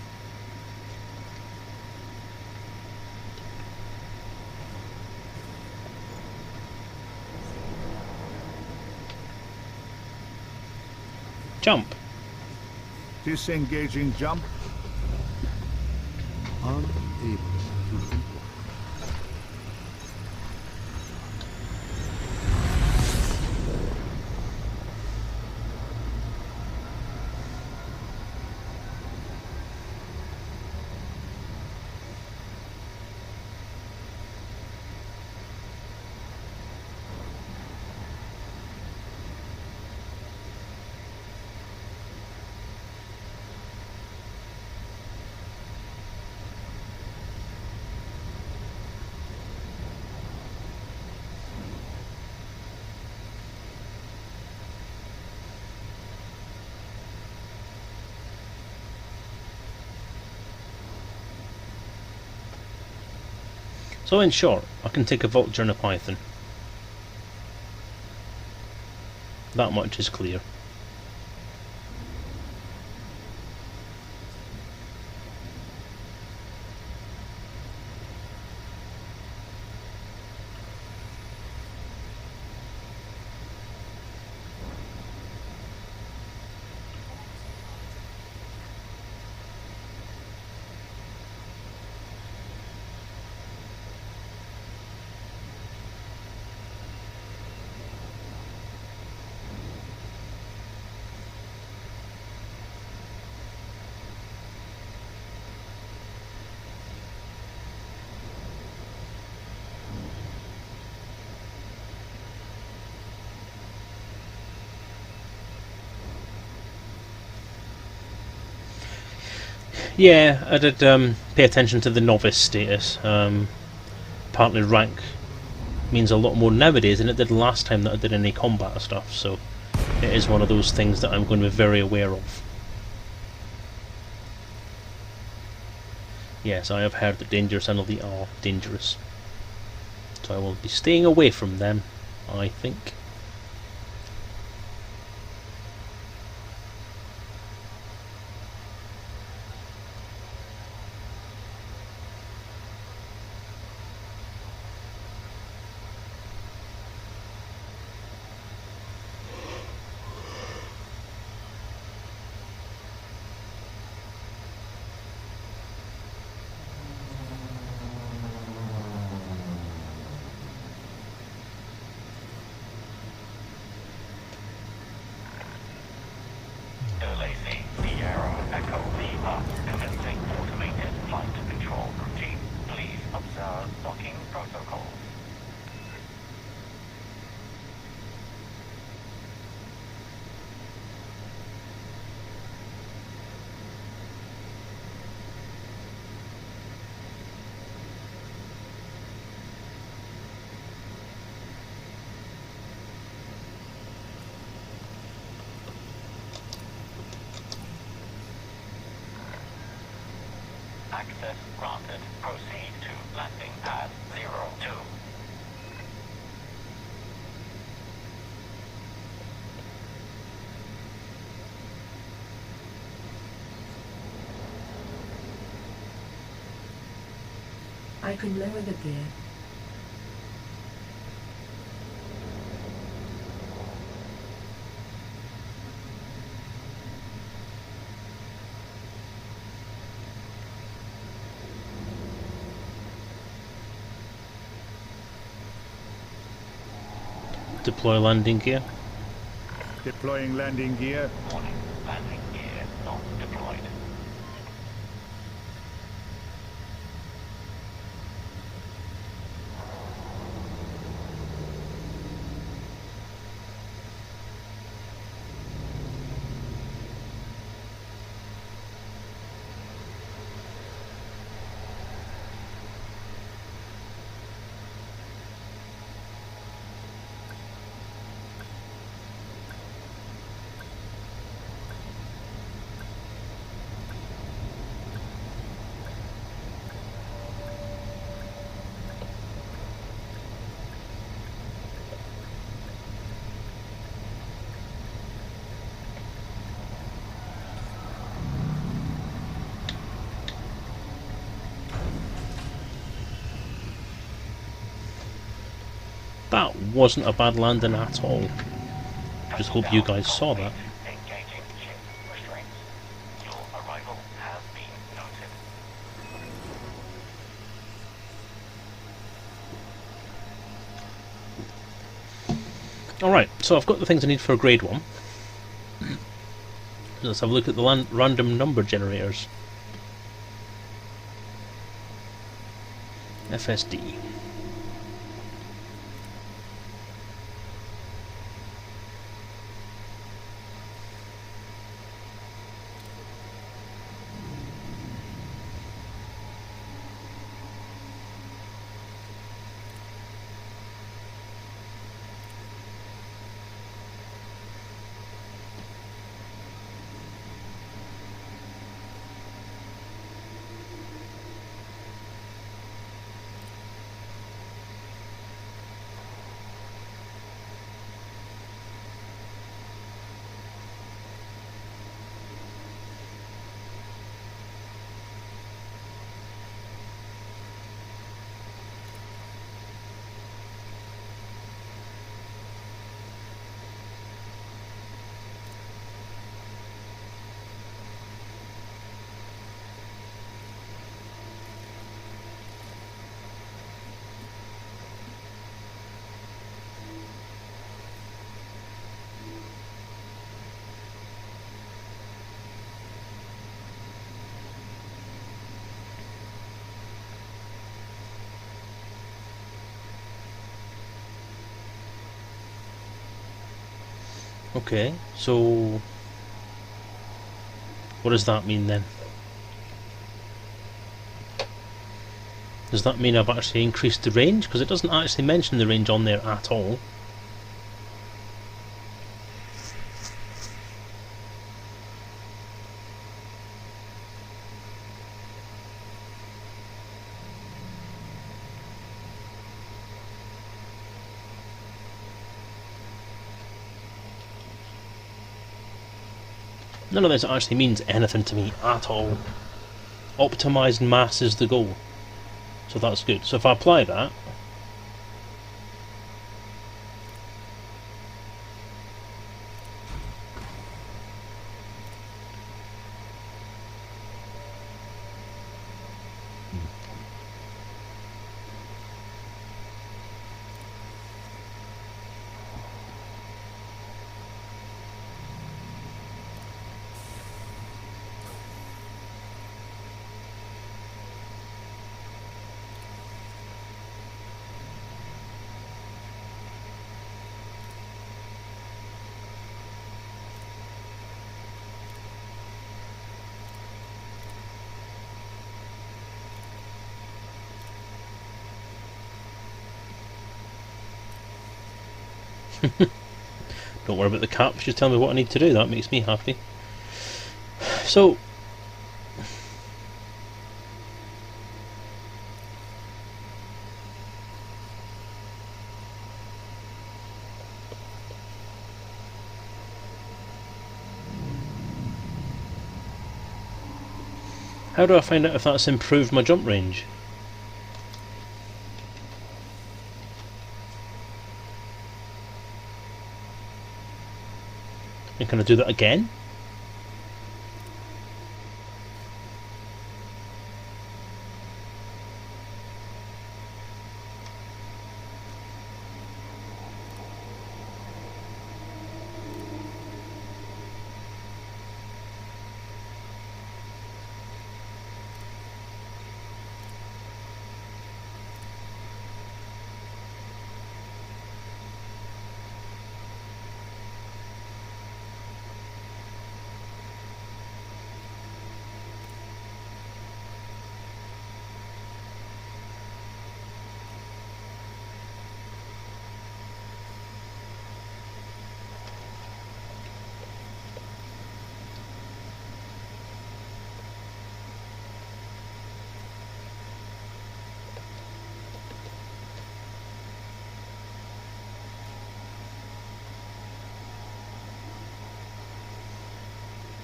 Jump. Disengaging jump. Unable to comply. So in short, I can take a vulture and a python. That much is clear. Yeah, I did pay attention to the novice status. Apparently rank means a lot more nowadays than it did last time that I did any combat stuff, so it is one of those things that I'm going to be very aware of. Yes, I have heard that dangerous and elite are dangerous. So I will be staying away from them, I think. Sierra Echo Lima, commencing automated flight control routine. Please observe docking protocols. Access granted. Proceed to landing pad 02. I can lower the gear. Deploy landing gear. Deploying landing gear. Warning, landing gear not deployed. That wasn't a bad landing at all. Just hope you guys saw that. Engaging ship restraints. Your arrival has been noted. Alright, so I've got the things I need for a grade 1. Let's have a look at the random number generators. FSD. Okay, so what does that mean then? Does that mean I've actually increased the range? Because it doesn't actually mention the range on there at all. None of this actually means anything to me at all. Optimised mass is the goal. So that's good. So if I apply that, don't worry about the caps, just tell me what I need to do, that makes me happy. So, how do I find out if that's improved my jump range? And can I do that again?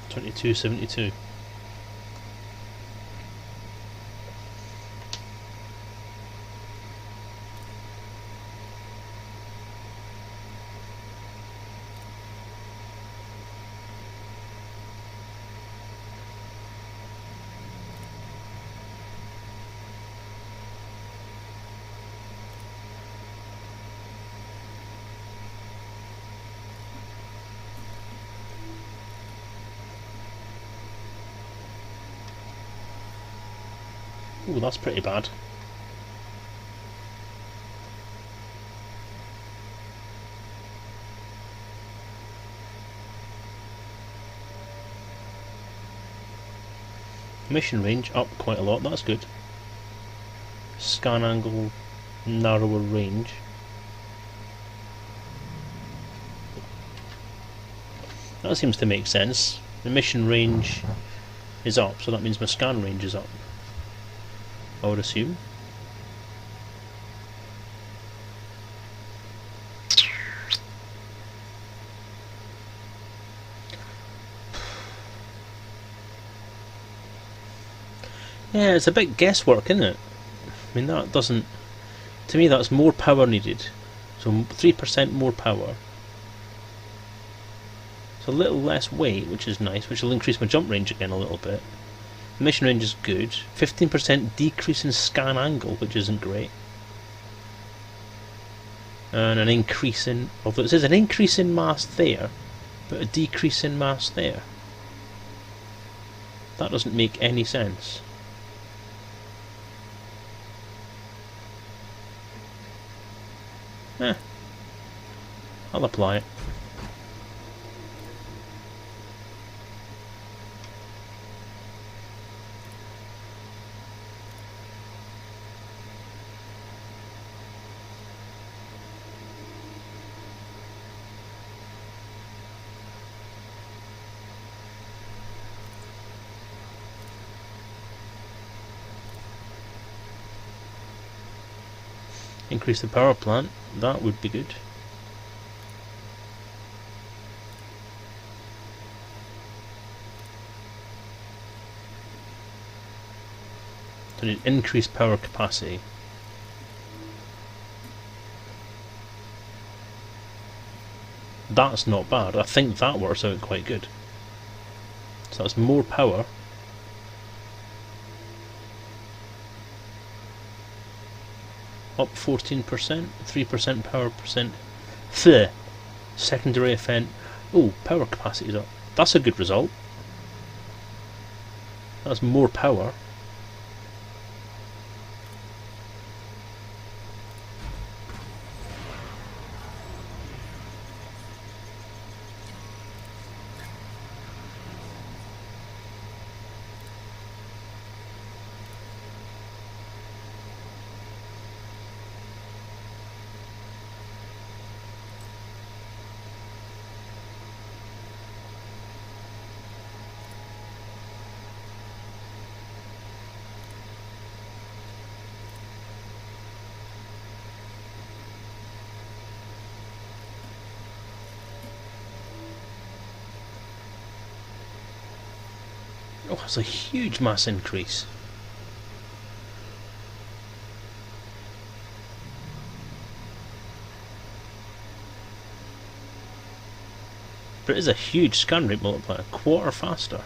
$22.72. Ooh, that's pretty bad. Mission range up quite a lot, that's good. Scan angle, narrower range. That seems to make sense. The mission range is up, so that means my scan range is up, I would assume. Yeah, it's a bit guesswork, isn't it? I mean, that doesn't... To me, that's more power needed. So 3% more power. It's a little less weight, which is nice, which will increase my jump range again a little bit. The mission range is good. 15% decrease in scan angle, which isn't great. And an increase in... Although it says an increase in mass there, but a decrease in mass there. That doesn't make any sense. I'll apply it. Increase the power plant, that would be good. So need increased power capacity. That's not bad. I think that works out quite good. So that's more power. Up 14%, 3% power percent. Secondary effect. Oh, power capacity is up. That's a good result. That's more power. Oh, that's a huge mass increase. But it is a huge scan rate multiplier, quarter faster.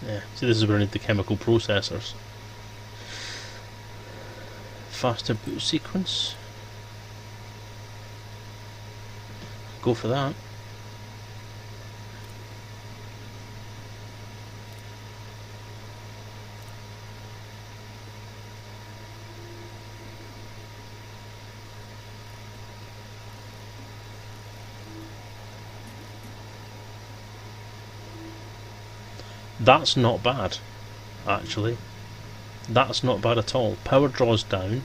Yeah, so this is where I need the chemical processors. Faster boot sequence. Go for that. That's not bad, actually. That's not bad at all. Power draws down.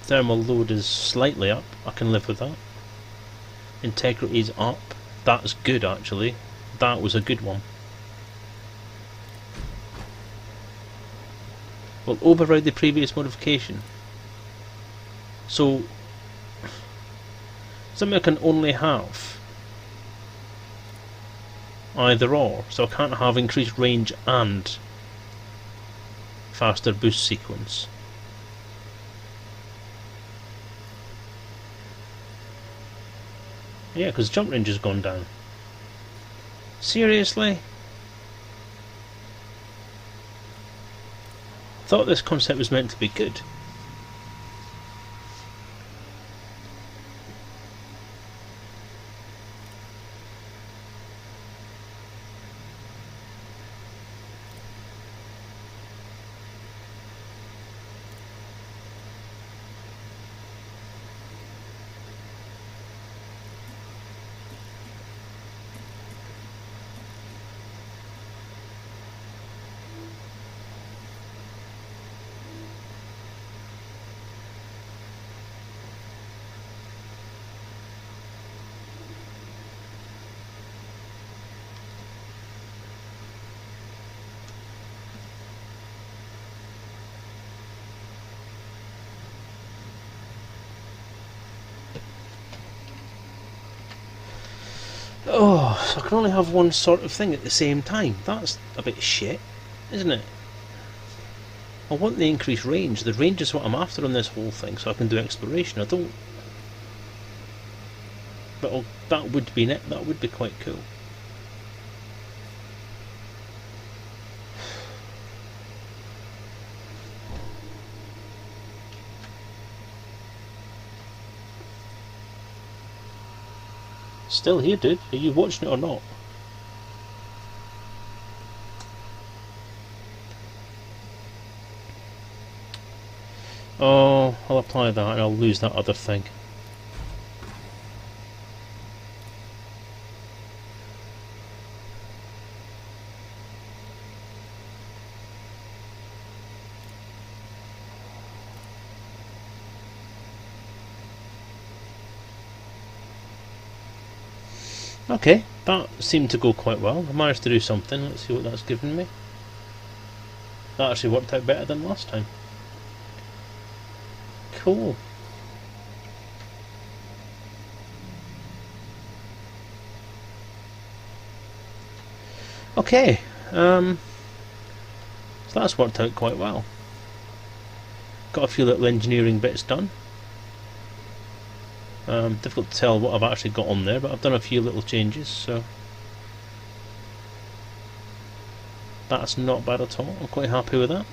Thermal load is slightly up. I can live with that. Integrity is up. That's good, actually. That was a good one. We'll override the previous modification. So something I can only have either or, so I can't have increased range and faster boost sequence. Yeah, because jump range has gone down. Seriously? Thought this concept was meant to be good. Oh, so I can only have one sort of thing at the same time. That's a bit shit, isn't it? I want the increased range. The range is what I'm after on this whole thing, so I can do exploration. I don't... But that would be it. That would be quite cool. Still here, dude. Are you watching it or not? Oh, I'll apply that and I'll lose that other thing. Okay, that seemed to go quite well. I managed to do something. Let's see what that's given me. That actually worked out better than last time. Cool. Okay, so that's worked out quite well. Got a few little engineering bits done. Difficult to tell what I've actually got on there, but I've done a few little changes, so that's not bad at all. I'm quite happy with that.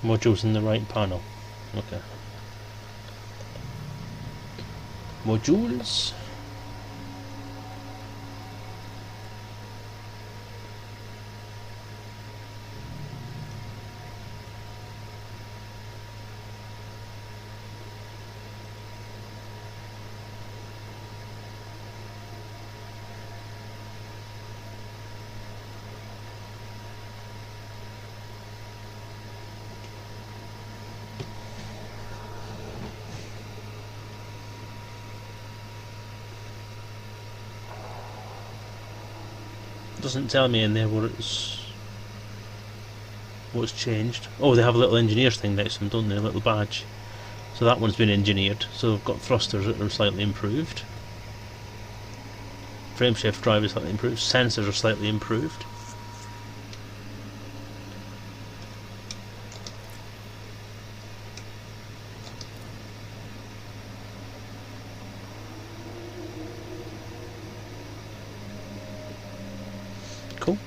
Modules in the right panel. Okay. Modules. Doesn't tell me in there what's changed. Oh, they have a little engineers thing next to them, don't they? A little badge. So that one's been engineered. So they've got thrusters that are slightly improved. Frameshift drive is slightly improved. Sensors are slightly improved. Cool.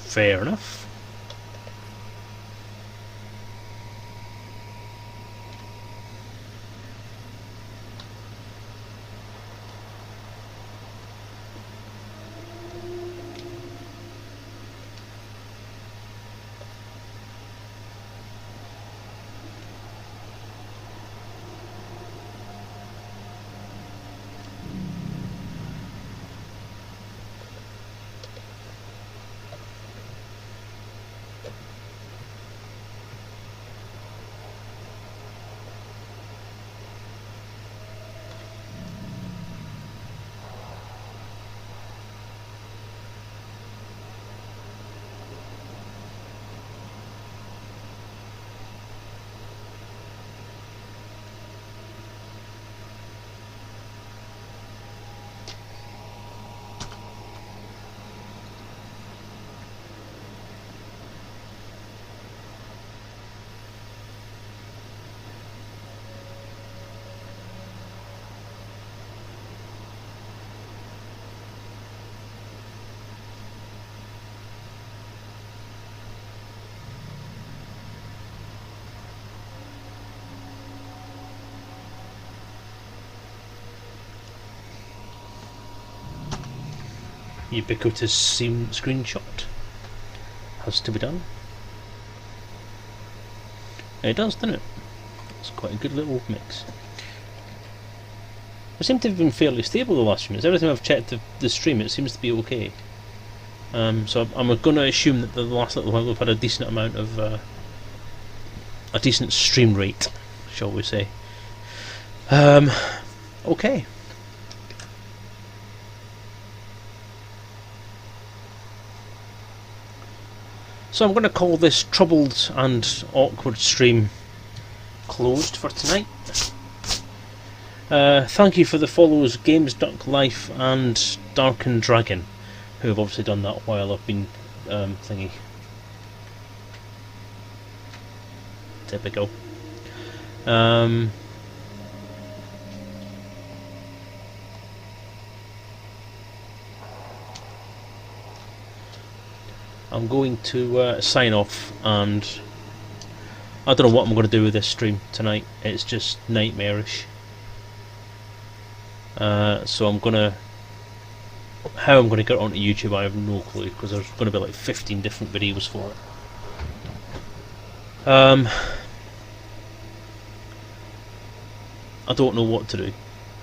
Fair enough. Ubiquitous screenshot has to be done. It does, doesn't it? It's quite a good little mix. We seem to have been fairly stable the last few minutes. Every time I've checked the stream, it seems to be okay. So I'm going to assume that the last little while we've had a decent amount of a decent stream rate, shall we say? Okay. So I'm going to call this troubled and awkward stream closed for tonight. Thank you for the follows, Games Duck Life and Darkened Dragon, who have obviously done that while I've been thingy. Typical. I'm going to sign off, and I don't know what I'm going to do with this stream tonight. It's just nightmarish. So I'm gonna, how I'm gonna get it onto YouTube, I have no clue, because there's going to be like 15 different videos for it. I don't know what to do.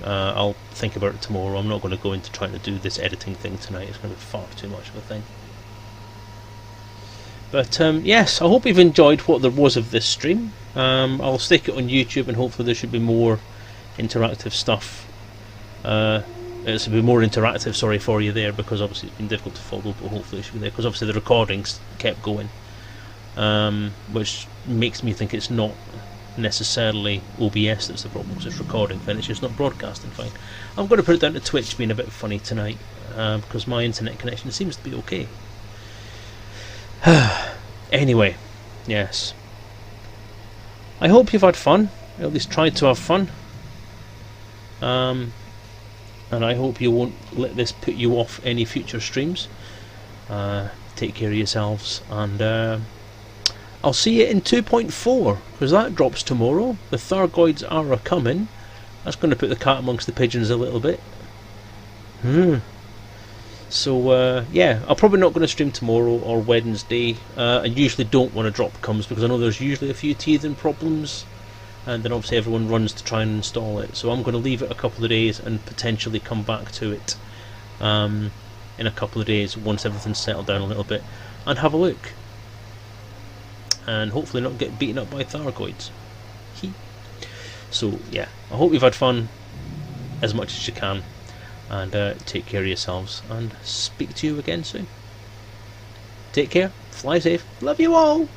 I'll think about it tomorrow. I'm not going to go into trying to do this editing thing tonight. It's going to be far too much of a thing. But yes, I hope you've enjoyed what there was of this stream. I'll stick it on YouTube, and hopefully there should be more interactive stuff. It should be more interactive, sorry, for you there, because obviously it's been difficult to follow, but hopefully it should be there, because obviously the recordings kept going, which makes me think it's not necessarily OBS that's the problem, because it's recording fine, it's just not broadcasting fine. I'm going to put it down to Twitch being a bit funny tonight, because my internet connection seems to be okay. Anyway, yes. I hope you've had fun, at least tried to have fun. And I hope you won't let this put you off any future streams. Take care of yourselves, and I'll see you in 2.4, because that drops tomorrow. The Thargoids are a-coming. That's going to put the cat amongst the pigeons a little bit. So yeah, I'm probably not going to stream tomorrow or Wednesday. I usually don't want to drop coms, because I know there's usually a few teething problems, and then obviously everyone runs to try and install it. So I'm going to leave it a couple of days and potentially come back to it in a couple of days once everything's settled down a little bit, and have a look, and hopefully not get beaten up by Thargoids. So yeah, I hope you've had fun as much as you can, and take care of yourselves, and speak to you again soon. Take care, fly safe, love you all.